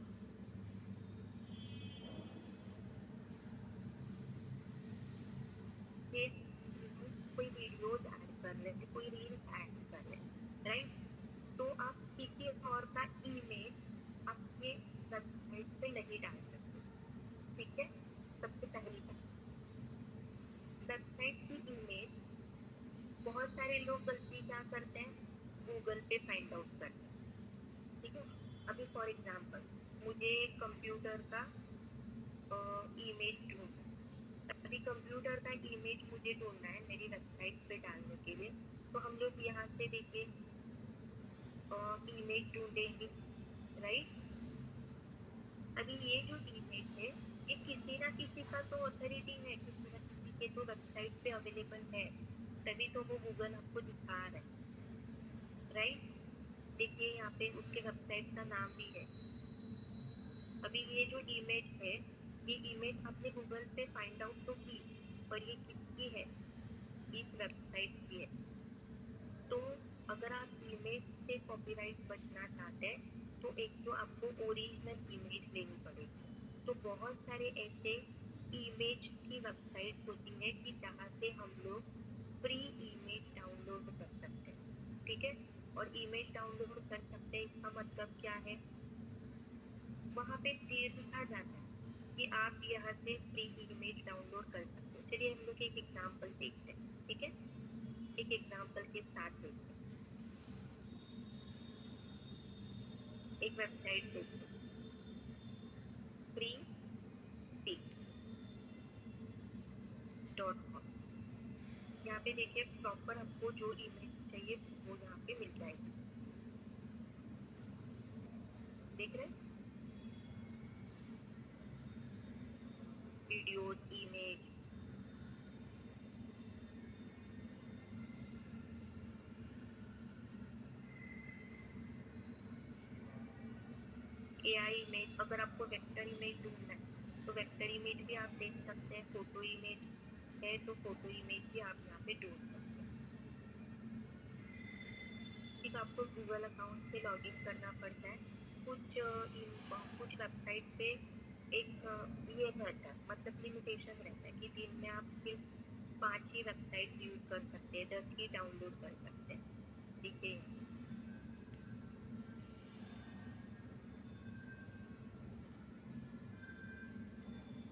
ये कोई वीडियोज ऐड कर रहे हैं, कोई रील्स ऐड कर रहे हैं, राइट। तो आप किसी और का इमेज अपने वेबसाइट पे नहीं डाल सकते, ठीक है। सबसे पहली बात, वेबसाइट की इमेज बहुत सारे लोग गलती क्या करते हैं, गूगल पे फाइंड आउट करते हैं, ठीक है। अभी फॉर एग्जांपल, मुझे कंप्यूटर का इमेज ढूंढना है। अभी कंप्यूटर का इमेज मुझे ढूंढना है मेरी वेबसाइट पे डालने के लिए। तो हम लोग यहाँ से देखिए इमेज ढूंढेंगे, राइट। अभी ये जो इमेज है, ये किसी ना किसी का तो अथॉरिटी है, किसी ना किसी के तो वेबसाइट पे अवेलेबल है, तभी तो वो गूगल आपको दिखा रहा है, राइट। देखिए यहाँ पे उसके वेबसाइट का नाम भी है। अभी ये जो इमेज है, ये इमेज आपने गूगल पे फाइंड आउट तो की, पर ये किसकी है, इस वेबसाइट की है। तो अगर आप इमेज से कॉपीराइट बचना चाहते हैं, तो एक तो आपको ओरिजिनल इमेज लेनी पड़ेगी। तो बहुत सारे ऐसे इमेज की वेबसाइट्स होती है कि जहाँ से हम लोग फ्री इमेज डाउनलोड कर सकते हैं, ठीक है। और इमेज डाउनलोड कर सकते हैं, इसका मतलब क्या है, वहाँ पे लिखा जाता है कि आप यहाँ से फ्री इमेज डाउनलोड कर सकते हो। चलिए हम लोग एक एग्जांपल देखते हैं, ठीक है। एक एग्जांपल के साथ देखते हैं, एक वेबसाइट देखते हैं, फ्री स्पीक .com। यहाँ पे देखिए प्रॉपर आपको जो इमेज चाहिए वो यहाँ पे मिल जाएगी, देख रहे हैं, वीडियोज, इमेज। AI इमेज, अगर आपको वेक्टर इमेज ढूंढना है तो वेक्टर इमेज भी आप देख सकते हैं, फोटो इमेज है तो फोटो इमेज भी आप यहाँ पे ढूंढ सकते हैं। ठीक, आपको गूगल अकाउंट से लॉगिन करना पड़ता है। कुछ वेबसाइट पे एक ये रहता है, मतलब लिमिटेशन रहता है कि दिन में आप सिर्फ 5 ही वेबसाइट यूज कर सकते हैं, 10 ही डाउनलोड कर सकते हैं। देखिए यहाँ पे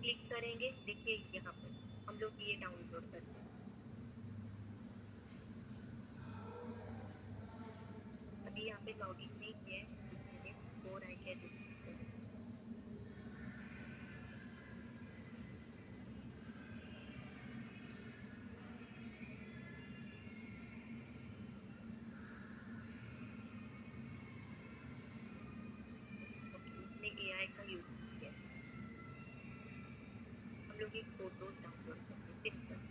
क्लिक करेंगे, देखिए यहाँ पे हम लोग ये डाउनलोड करते हैं। अभी यहाँ पे लॉगिन नहीं किया है, 1 मिनट और आई क्या देख सकते हैं। ओके, इसमें AI का यूज किया है। हम लोग एक फोटोज डाउनलोड करते हैं, सिंपल।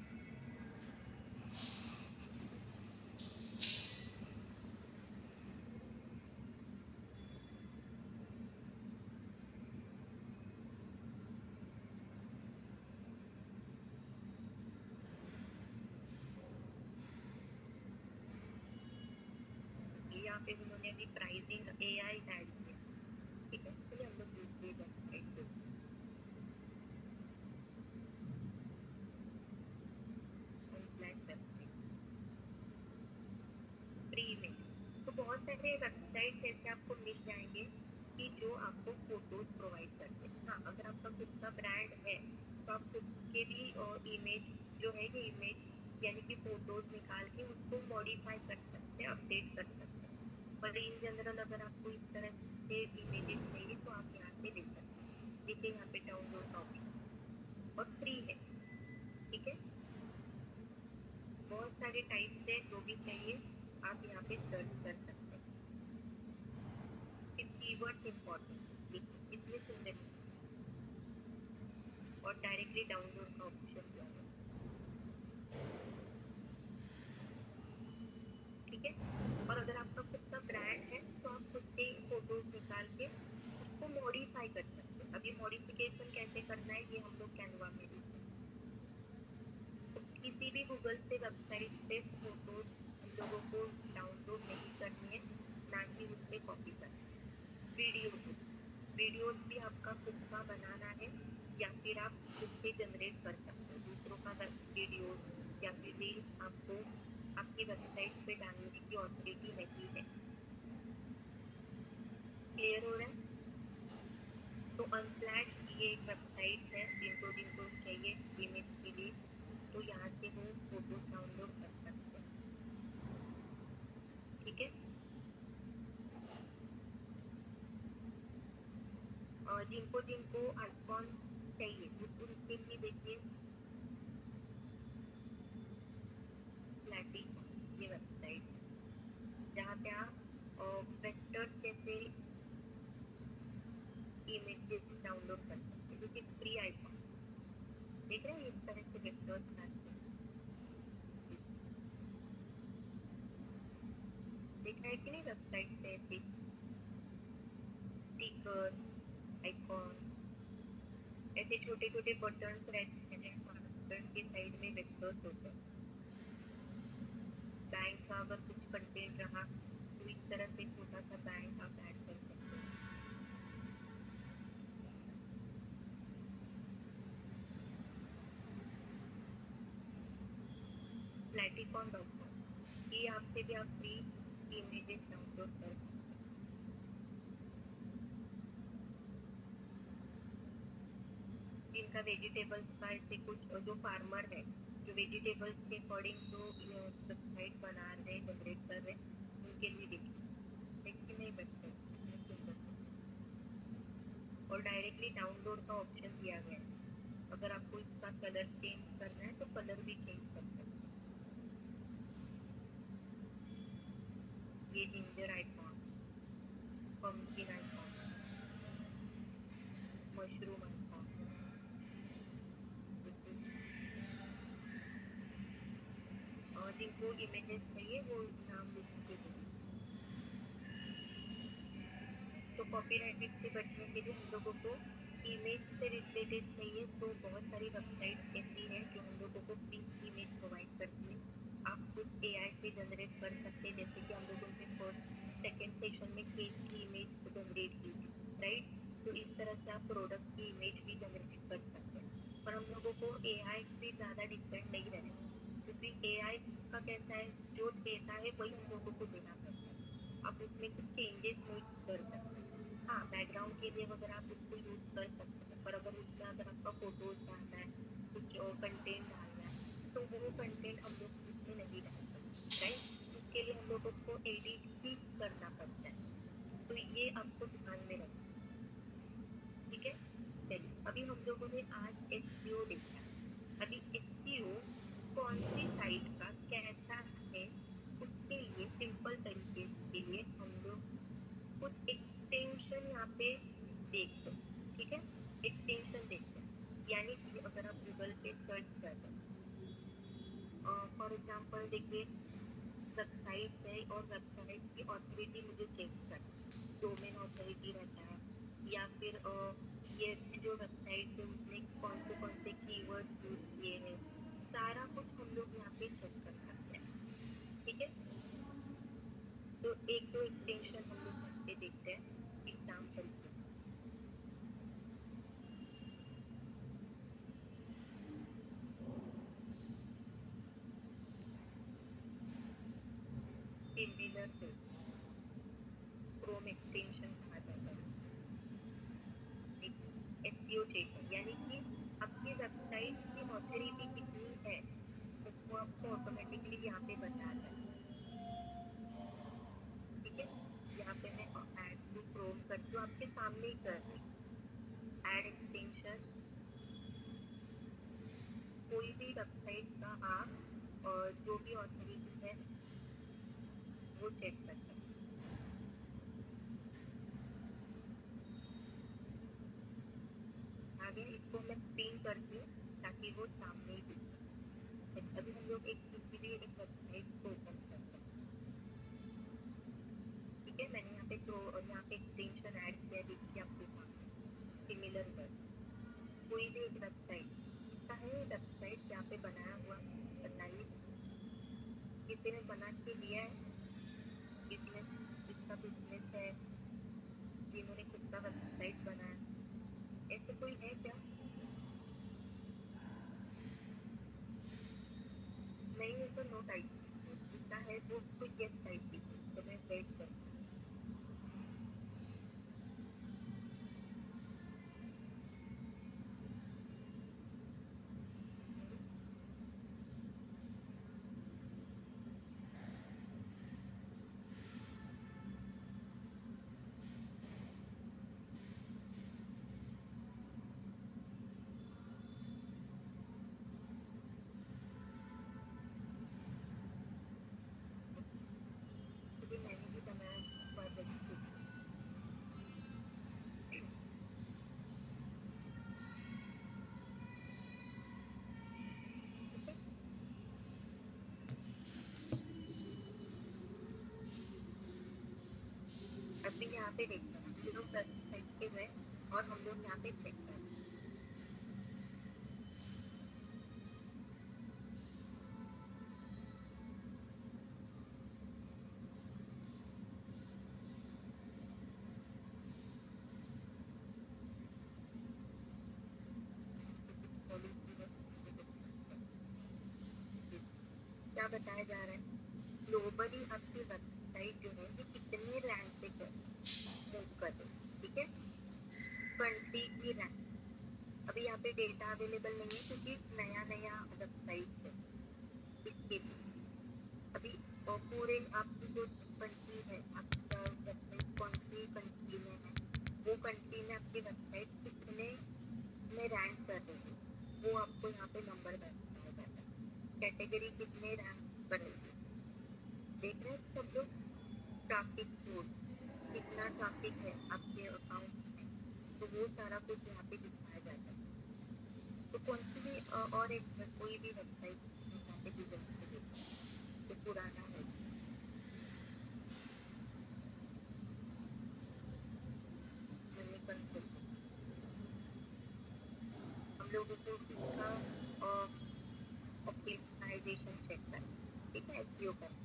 यहाँ पे उन्होंने अभी प्राइसिंग AI ऐड किया, ठीक है। चलिए हम लोग दूसरी वेबसाइट पे, अनफ्लैट वेबसाइट फ्री में। तो बहुत सारे वेबसाइट ऐसे आपको मिल जाएंगे कि जो आपको फोटोज प्रोवाइड करते हैं। हाँ, अगर आपका खुद का ब्रांड है तो आप खुद के भी इमेज जो है, ये इमेज यानी कि फोटोज निकाल के उसको मॉडिफाई कर सकते हैं, अपडेट कर सकते हैं। पर इन जनरल अगर आपको इस तरह से इमेजेस चाहिए तो आप यहाँ से ले सकते हैं। देखिए यहाँ पे डाउनलोड का ऑप्शन है और फ्री है, ठीक है। बहुत सारे टाइप से जो भी चाहिए आप यहाँ पे सर्च कर सकते हैं। फिर कीवर्ड्स इंपॉर्टेंट है, देखिए कितने सुंदर है। और डायरेक्टली डाउनलोड का ऑप्शन दिया है, ठीक है। और अगर आपका खुद का ब्रांड है तो आप खुद से फोटोज निकाल के उसको मॉडिफाई कर सकते हैं। अभी मॉडिफिकेशन कैसे करना है ये हम लोग कैनवा में देखें। तो किसी भी गूगल से वेबसाइट से फोटोज हम लोगों को डाउनलोड नहीं करनी है, ना कि उस पर कॉपी करना है। वीडियोस भी आपका खुद का बनाना है या फिर आप खुद से जनरेट कर सकते हो। दूसरों का वीडियोस या फिर रील्स आपको आपकी वेबसाइट पे डालने की ऑथोरिटी नहीं है। क्लियर हो रहा है? तो अनफ्लैट ये एक वेबसाइट है, जिनको जिनको चाहिए इमेज के लिए तो यहाँ से वो फोटोज डाउनलोड कर सकते हैं, ठीक है। और जिनको जिनको आइकॉन चाहिए उनके लिए देखिए फ्लैटिकॉन ये वेबसाइट है, जहाँ पे आप वेक्टर जैसे इमेजेस डाउनलोड कर सकते हैं। क्योंकि फ्री आइकॉन देख रहे हैं इस तरह से वेक्टर्स बनाते हैं, देखा है कि नहीं वेबसाइट पे ऐसे स्टिकर आइकॉन ऐसे छोटे छोटे बटन्स रहते हैं और बटन के साइड में वेक्टर्स होते हैं। बैंक का अगर कुछ कंटेंट रहा तो इस तरह से छोटा सा बैंक आप ऐड कर सकते हैं। platicon.com ये आपसे भी आप फ्री इमेजेस डाउनलोड कर सकते हैं। जिनका वेजिटेबल्स का ऐसे कुछ जो फार्मर है जो वेजिटेबल्स के अकॉर्डिंग जो वेबसाइट बना रहे जनरेट कर रहे उनके लिए देखिए, देखिए नहीं वेबसाइट कितने सुंदर से। और डायरेक्टली डाउनलोड का ऑप्शन दिया गया है, अगर आपको इसका कलर चेंज करना है तो कलर भी चेंज कर सकते हैं। ये ginger icon, pumpkin icon, mushroom icon, और जिनको इमेजेस चाहिए वो नाम लिख के दे दीजिए। तो कॉपीराइट से बचने के लिए हम लोगों को इमेज से रिलेटेड चाहिए, तो बहुत सारी वेबसाइट ऐसी है जो हम लोगों को फ्री इमेज प्रोवाइड करती है। आप खुद एआई से जनरेट कर सकते हैं, जैसे कि हम लोगों ने फर्स्ट सेकेंड सेशन में केक की इमेज जनरेट की थी, राइट। तो इस तरह से आप प्रोडक्ट की इमेज भी जनरेट कर सकते हैं, पर हम लोगों को एआई पे ज़्यादा डिपेंड नहीं रहना, क्योंकि एआई का कैसा है, जो देता है वही हम लोगों को देना पड़ता है, आप उसमें कुछ चेंजेस नहीं कर सकते। हाँ, बैकग्राउंड के लिए अगर आप उसको यूज कर सकते हैं, पर अगर उसमें अगर आपका फोटोज डालना है, कुछ कंटेंट डालना है, तो वो कंटेंट हम लोग उसमें नहीं डाल सकते, राइट। उसके लिए हम लोगों को एडिट ही करना पड़ता है, तो ये आपको ध्यान में रखना, ठीक है। चलिए, अभी हम लोगों ने आज एसईओ देखा है। अभी एसईओ कौन सी साइट का कैसा है, उसके लिए सिंपल तरीके के लिए हम लोग कुछ एक्सटेंशन यहाँ पे देखते हैं, ठीक है। एक्सटेंशन देखते हैं, यानी कि अगर आप गूगल पे सर्च कर रहे हैं, फॉर एग्जांपल देखिए, वेबसाइट है और वेबसाइट की ऑथोरिटी मुझे चेक करना है, डोमेन ऑथोरिटी रहता है, या फिर ये जो वेबसाइट है उसने कौन से कीवर्ड्स यूज किए हैं, सारा कुछ हम लोग यहाँ पे चेक कर सकते हैं, ठीक है। तो एक दो एक्सटेंशन हम लोग यहाँ पे देखते हैं एग्जाम्पल के लिए। सिमिलर से क्रोम एक्सटेंशन कहा जाता है उसको, ठीक है। एसईओ चेकर, यानी कि आपकी वेबसाइट की ऑथोरिटी कितनी है, वो आपको ऑटोमेटिकली यहाँ पे बताता है, ठीक है। यहाँ पे मैं ऐड टू क्रोम करती हूँ, आपके सामने ही कर रही हूँ। ऐड एक्सटेंशन, कोई भी वेबसाइट का आप जो भी ऑथोरिटी है वो चेक कर सकते हैं। आगे इसको मैं पिन करती हूँ ताकि वो सामने ही दिखे। चलिए, अभी हम लोग एक किसी भी एक वेबसाइट को ओपन करते हैं, ठीक है। मैंने यहाँ पे यहाँ पे एक्सटेंशन ऐड किया, देखिए आपके सामने सिमिलर वर्ड, कोई भी एक वेबसाइट, किसका है वेबसाइट यहाँ पे बनाया हुआ, बताइए, किसी ने बना के दिया है, बिजनेस, जिसका बिजनेस है, जिन्होंने खुद का वेबसाइट बनाया, ऐसे कोई है क्या? नहीं है तो नो टाइप कीजिए, जिसका है वो यस टाइप कीजिए, तो मैं वेट करती हूँ। क्योंकि मैंने भी बनाया हुआ रजिस्ट्रेशन, ठीक है। अभी यहाँ पे देखते हैं, हम लोग एक्टिव है और हम लोग यहाँ पे चेक कर रहे हैं। यहाँ पे कुछ पॉलिसी है, मुझे डिस्कस करते हैं। क्या बताया जा रहा है, ग्लोबली आपकी वेबसाइट जो है ये कितने रैंक पे कर मूव कर रही है, ठीक है। कंट्री की रैंक, अभी यहाँ पे डेटा अवेलेबल नहीं है क्योंकि नया नया वेबसाइट है, इसके लिए अभी पूरे आपकी जो कंट्री है, आपका वेबसाइट कौन सी कंट्री में है, वो कंट्री में आपकी वेबसाइट कितने में रैंक कर रही है, वो आपको यहाँ पे नंबर बताया जाता है। कैटेगरी कितने रैंक कर रही है, देख रहे हैं सब लोग। ट्रैफिक सोर्स, कितना ट्रैफिक है आपके अकाउंट में, तो वो सारा कुछ यहाँ पे दिखाया जाता है। तो कौन सी भी और एक कोई भी वेबसाइट यहाँ पे गूगल पे देखते हैं जो पुराना है, लोगों को उसका ऑप्टिमाइजेशन चेक करना है, ठीक है, एसईओ करना।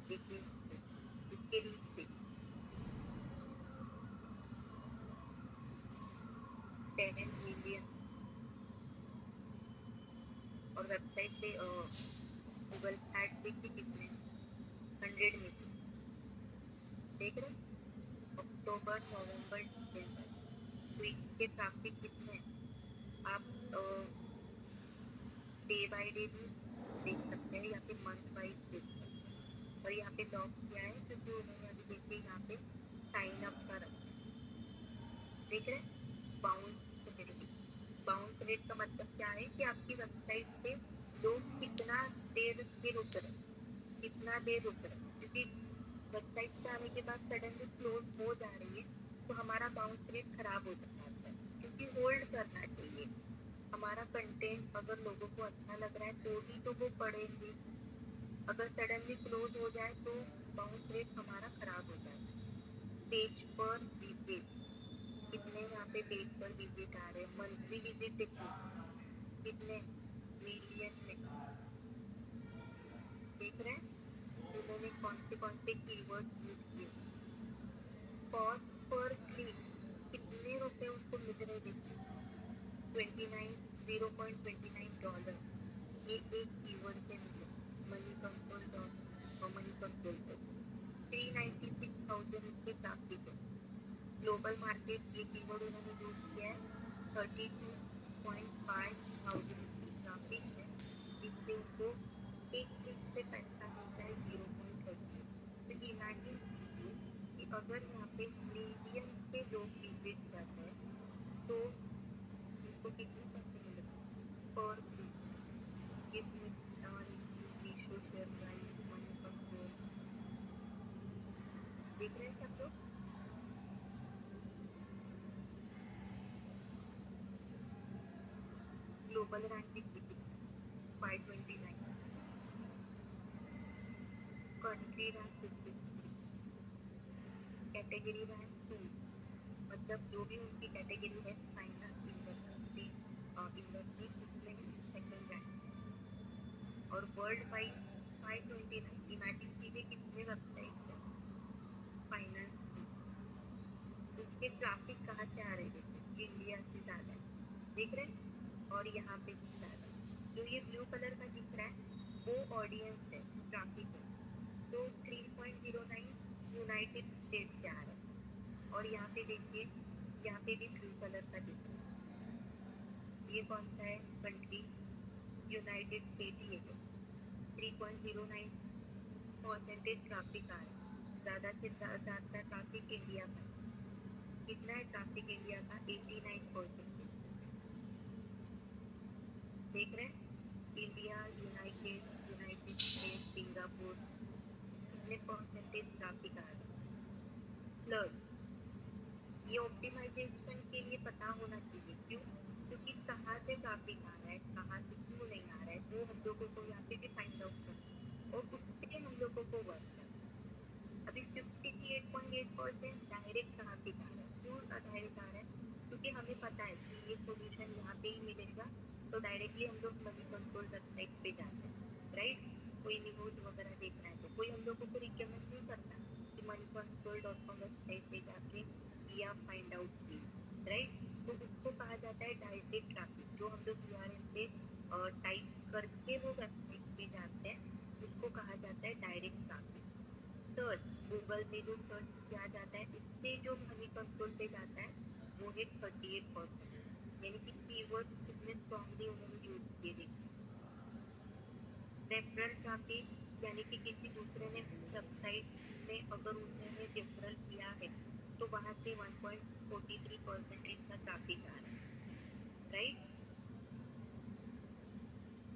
देखिए इसके रीच देखिए 7 मिलियन, और वेबसाइट पे गूगल एड देखिए कितने, 100 मिलियन। देख रहे हैं, अक्टूबर नवंबर दिसंबर, तो इसके ट्रैफिक कितने हैं आप डे बाय डे भी देख सकते हैं या फिर मंथ वाइज देख सकते हैं। और यहाँ पे लॉक किया है क्योंकि उन्होंने अभी देखिए यहाँ पे साइन अप का रखा है, देख रहे हैं, बाउंस रेट। बाउंस रेट का मतलब क्या है कि आपकी वेबसाइट पे लोग कितना देर से रुक रहे हैं, कितना देर रुक रहे हैं, क्योंकि वेबसाइट पे आने के बाद सडनली क्लोज हो जा रही है तो हमारा बाउंस रेट खराब हो जाता है, क्योंकि होल्ड करना चाहिए। हमारा कंटेंट अगर लोगों को अच्छा लग रहा है तो ही तो वो पढ़ेंगे, अगर सडनली क्लोज हो जाए तो बाउंस रेट हमारा खराब हो जाता है। पेज पर विजिट, कितने यहाँ पे पेज पर विजिट आ रहे हैं, मंथली विजिट देखिए कितने मिलियन में, देख रहे हैं उन्होंने कौन से कीवर्ड यूज किए। कॉस्ट पर क्लिक, कितने रुपए उनको मिल रहे देखिए, 0.29 ये एक कीवर्ड से मिले। मनी कंसोल डॉट और मनी कंसोल पे 396,000 इसके ट्रैफिक है। ग्लोबल मार्केट ये कीवर्ड उन्होंने यूज किया है, 32.5 थाउजेंड इसकी ट्रैफिक है, जिससे उनको एक क्लिक से पैसा मिलता है 0.38। तो इमेजिन कीजिए कि अगर यहाँ पे मिलियन से लोग विजिट करते हैं तो उनको कितने पैसे मिल रहे हैं पर click. Gift Meesho share price money control, देख रहे हैं सब लोग। ग्लोबल रैंकिंग कितनी, 529, कंट्री रैंक 53, कैटेगरी रैंक 2, मतलब जो भी उनकी कैटेगरी है फाइनेंस इंडस्ट्री इन्वेस्टिंग उसमें सेकंड रैंक है। और वर्ल्ड वाइड 529, इमेजिन कीजिए कितने वेबसाइट है फाइनेंस की, उसके ट्रैफिक कहाँ से आ रहे हैं देखिए, इंडिया से ज्यादा है, देख रहे हैं, और यहाँ पे भी ज्यादा है। जो ये ब्लू कलर का दिख रहा है वो ऑडियंस है, ट्रैफिक है, तो 3.09 यूनाइटेड स्टेट से आ रहा है। और यहाँ पे देखिए, यहाँ पे भी ब्लू कलर का दिख रहा है, ये कौन सा है कंट्री, यूनाइटेड स्टेट ही है। 3.09 परसेंटेज ट्रैफिक आ रहा है, ज्यादा से ज्यादा ट्रैफिक इंडिया का है। कितना है ट्रैफिक इंडिया का, 89%। देख रहे हैं इंडिया, यूनाइटेड स्टेट, सिंगापुर, कितने परसेंटेज ट्रैफिक आ रहा है। प्लस ये ऑप्टिमाइजेशन के लिए पता होना चाहिए, क्यों, क्योंकि कहाँ से ट्रैफिक आ रहा है, कहाँ से क्यों नहीं आ रहा है, वो हम लोगों को यहाँ पे भी फाइंड आउट करना है और उस पर हम लोगों को वर्क करना है। अभी 58.8% डायरेक्ट ट्रैफिक आ रहा है, क्यों डायरेक्ट आ रहा है, क्योंकि हमें पता है कि ये सॉल्यूशन यहाँ पे ही मिलेगा, तो डायरेक्टली हम लोग मनी कंट्रोल वेबसाइट पे जाते हैं, राइट। कोई न्यूज वगैरह देखना है तो कोई हम लोगों को रिकमेंड नहीं करता कि money control dot com website पे जाके ये आप फाइंड आउट कीजिए, राइट। तो उसको कहा जाता है डायरेक्ट ट्रैफिक, जो हम लोग यूआरएल पे टाइप करके वो वेबसाइट पे जाते हैं उसको कहा जाता है डायरेक्ट ट्रैफिक। सर्च, गूगल पे जो सर्च किया जाता है उससे जो मनी कंट्रोल पे जाता है वो है 38%, यानी कि कीवर्ड कितने स्ट्रांगली उन्होंने यूज किए देखिए। रेफरल ट्रैफिक, यानी कि किसी दूसरे ने वेबसाइट में अगर उन्होंने रेफरल किया है तो वहां से 1.43% का ट्रैफिक आ रहा है, राइट।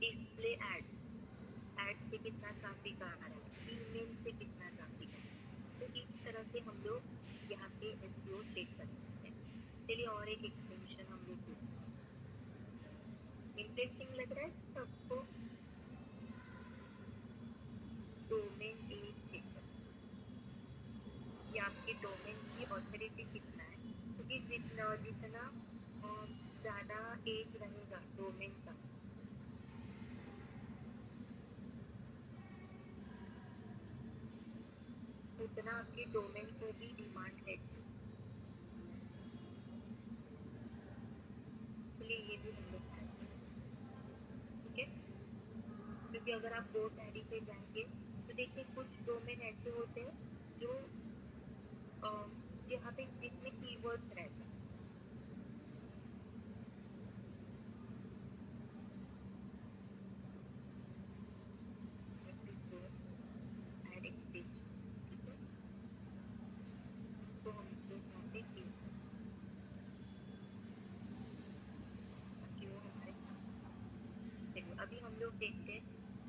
डिस्प्ले एड, एड से कितना ट्रैफिक आ रहा है, ईमेल से कितना ट्रैफिक आ रहा है, तो इस तरह से हम लोग यहाँ पे एसईओ चेक कर सकते हैं। चलिए और एक एक्सटेंशन हम लोग देखते हैं, इंटरेस्टिंग लग रहा है सबको। डोमेन एज चेकर, ये आपके डोमेन की ऑथोरिटी कितना है, क्योंकि जितना जितना ज़्यादा एज रहेगा डोमेन का, उतना आपके डोमेन को भी डिमांड रहती है। इसलिए ये भी हम लोग ऐड करते हैं। ठीक है, क्योंकि अगर आप GoDaddy पे जाएंगे तो देखिए कुछ डोमेन ऐसे होते हैं जो जहाँ पे जिसमें कीवर्ड्स रहते हैं। टू गो एड एक्सटेंशन, ठीक है, इसको हम लोग यहाँ पे क्लिक करते हैं ताकि वो हमारे काम आए। चलिए अभी हम लोग देखते हैं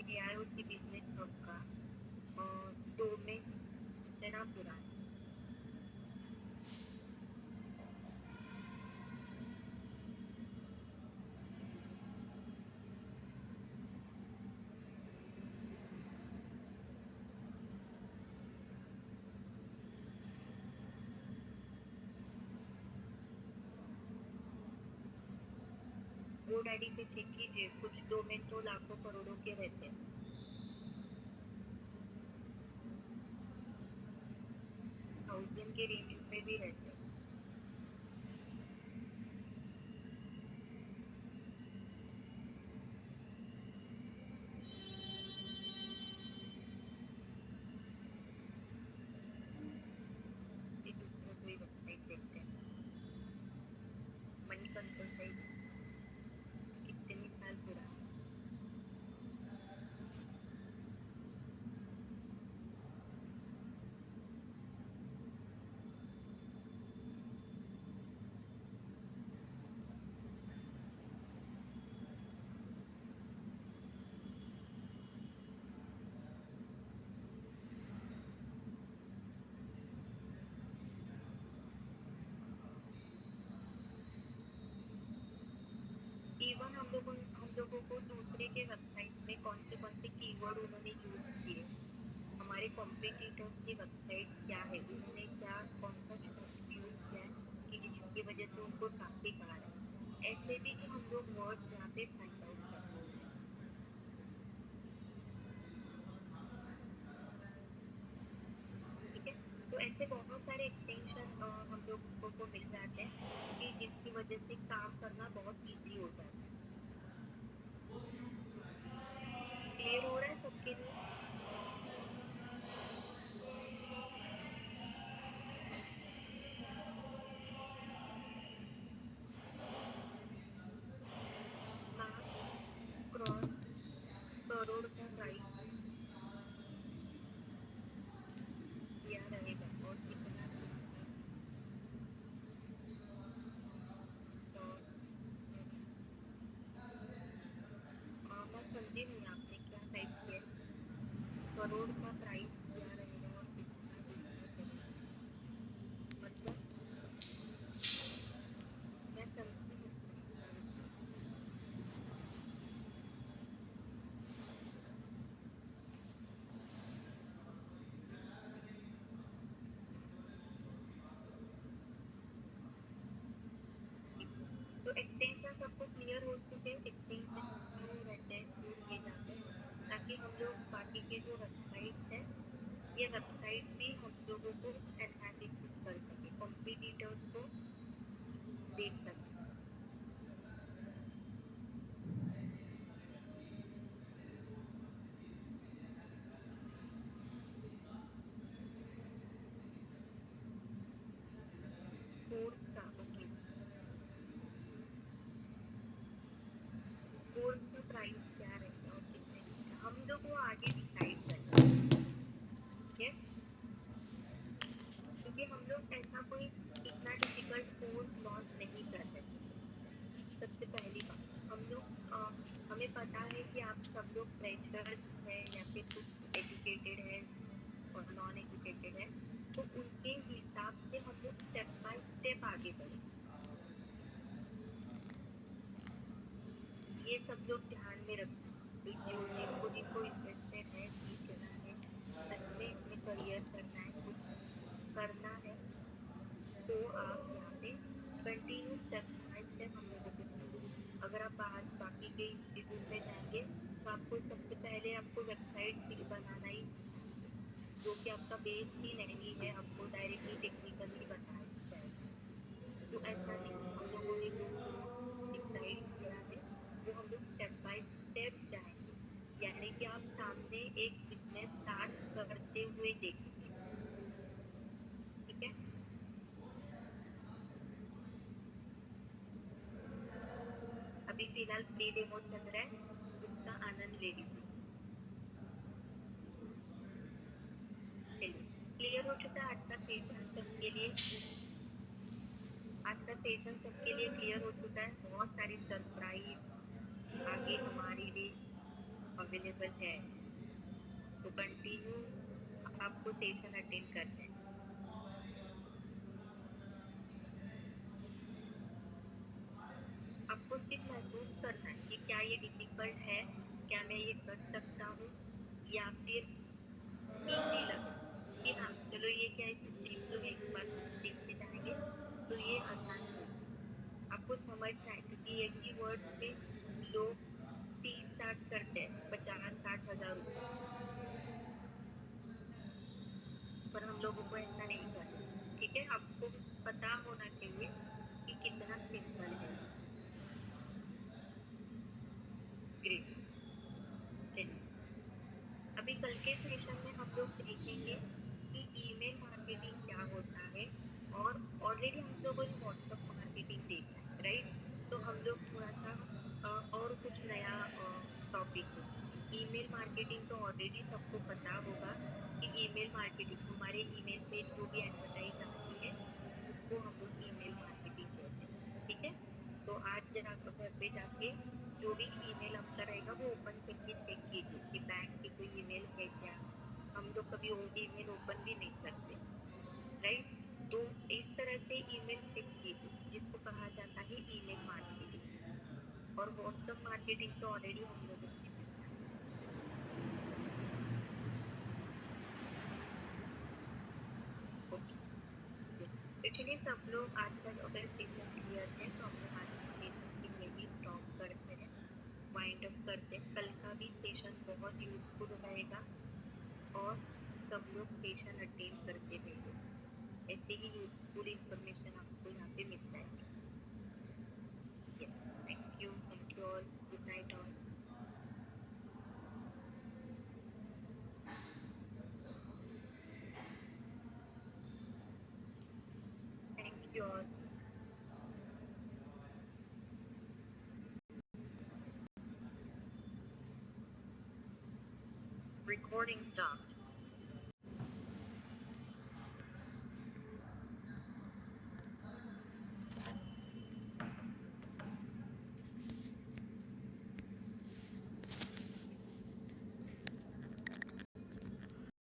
AIoT बिजनेस हब का डोमेन कितना पुराना है। GoDaddy पे चेक कीजिए, कुछ डोमेन तो लाखों करोड़ों के रहते हैं, 1000 के रेंज में भी रहते हैं। ये दूसरा कोई वेबसाइट देखते हैं, मनी कंसल्टेंट देखते हैं, कितने साल पुराना है। इवन हम लोगों को दूसरे के वेबसाइट में कौन से कीवर्ड उन्होंने यूज किए, हमारे कॉम्पिटिटर्स की वेबसाइट क्या है, उन्होंने क्या कौन सा शब्द यूज किया है कि जिसकी वजह से उनको ट्रैफिक आ रहा है, ऐसे भी हम लोग वर्ड्स यहाँ पे फाइंड आउट कर सकते हैं। ठीक है, तो ऐसे बहुत सारे एक्सटेंशन हम लोगों को मिल जाते हैं कि जिसकी वजह से काम करना बहुत इजी हो जाता है। क्लियर हो रहा है सबके लिए? लाख क्रॉस करोड़ का प्राइस दिया रहेगा और कितना दिखेगा और मैं समझी नहीं आपने क्या टाइप किया है। करोड़ का प्राइस क्या रहेगा और कितना डिस्काउंट करेगा, मतलब मैं समझी नहीं सही से रिपीट कीजिए। हम्म, ठीक है, तो एक्सटेंशन सबको क्लियर हो चुके हैं, एक्सटेंशन क्यों रहते हैं, क्यों लिए जाते हैं, ताकि हम लोग बाकी के जो वेबसाइट्स है, ये वेबसाइट भी हम लोगों को एनालिसिस कर सके, कॉम्पिटिटर्स को देख सके। कोर्स का ओके, कोर्स का प्राइस क्या रहेगा और कितने दिन का, हम लोग वो आगे डिसाइड करेंगे। ठीक है, क्योंकि हम लोग ऐसा कोई इतना डिफिकल्ट कोर्स लॉन्च नहीं कर रहे। सबसे पहली बात, हमें पता है कि आप सब लोग फ्रेशर्स हैं या फिर कुछ एजुकेटेड है और नॉन एजुकेटेड है, तो उनके हिसाब से हम लोग स्टेप बाय स्टेप आगे बढ़े। ये सब लोग ध्यान में रखें, तो जो जिनको जिनको इंटरेस्टेड है, सीख रहा है, सच में इसमें करियर करना है कुछ, करना है तो आप यहाँ पे कंटिन्यू स्टेप बाय स्टेप हम लोगों को सीखो। अगर आप बाहर बाकी के इंस्टीट्यूट में जाएंगे तो आपको सबसे पहले आपको वेबसाइट बनाना ही सिखाएंगे, जो कि आपका बेस ही नहीं है, आपको डायरेक्टली टेक्निकली बताया जाएगा। तो ऐसा नहीं, हम लोगों ने जो कोर्स डिसाइड किया है वो हम लोग स्टेप बाय स्टेप जाएंगे, यानी कि आप सामने एक बिजनेस स्टार्ट करते हुए देखेंगे। ठीक है। अभी फिलहाल फ्री डेमो चल रहा है, उसका आनंद ले लीजिए। चलिए, क्लियर हो चुका है आज का सेशन सबके लिए। आज का सेशन सबके लिए क्लियर हो चुका है। बहुत सारी सरप्राइज आगे हमारे लिए अवेलेबल है, तो कंटिन्यू आपको सेशन अटेंड करना है। आपको सिर्फ महसूस करना है कि क्या ये डिफिकल्ट है, क्या मैं ये कर सकता हूँ, या फिर इजी लग रहा है कि हाँ चलो ये क्या है, सीख लो, एक बार हम सीखते जाएंगे तो ये आसान होगी। आपको समझना है क्योंकि एक ही वर्ड पे लोग फीस चार्ज करते हैं 50-60 हज़ार रुपए, पर हम लोगों को ऐसा नहीं करना। ठीक है, आपको पता होना चाहिए कि कितना सिंपल है ये। ग्रेट। चलिए, अभी कल के सेशन में हम लोग देखेंगे कि ईमेल मार्केटिंग क्या होता है, और ऑलरेडी हम लोगों ने व्हाट्सएप मार्केटिंग देखा है, राइट। तो हम लोग थोड़ा सा और कुछ नया टॉपिक देखेंगे। ईमेल मार्केटिंग तो ऑलरेडी सबको पता होगा कि ईमेल मार्केटिंग, हमारे ईमेल पे जो भी एडवर्टाइज आती है उसको हम लोग ईमेल मार्केटिंग कहते हैं। ठीक है। तो आज जरा घर पे जाके जो भी ईमेल आपका रहेगा वो ओपन करके चेक कीजिए कि बैंक की कोई ईमेल है क्या। हम लोग कभी ओल्ड ईमेल ओपन भी नहीं करते, राइट। तो इस तरह से ईमेल चेक कीजिए, जिसको कहा जाता है ईमेल मार्केटिंग। और व्हाट्सएप मार्केटिंग तो ऑलरेडी हम लोगों ने देखा है। ओके। तो चलिए सब लोग, आज का अगर सेशन क्लियर है तो हम लोग आज के सेशन के यही स्टॉप करते हैं, वाइंड अप करते हैं। कल का भी सेशन बहुत यूजफुल रहेगा, और सब लोग सेशन अटेंड करते रहिए, ऐसे ही यूजफुल इंफॉर्मेशन आपको यहाँ पे मिल जाएगी। Yes, thank you all, good night all. Thank you all. Recording stopped.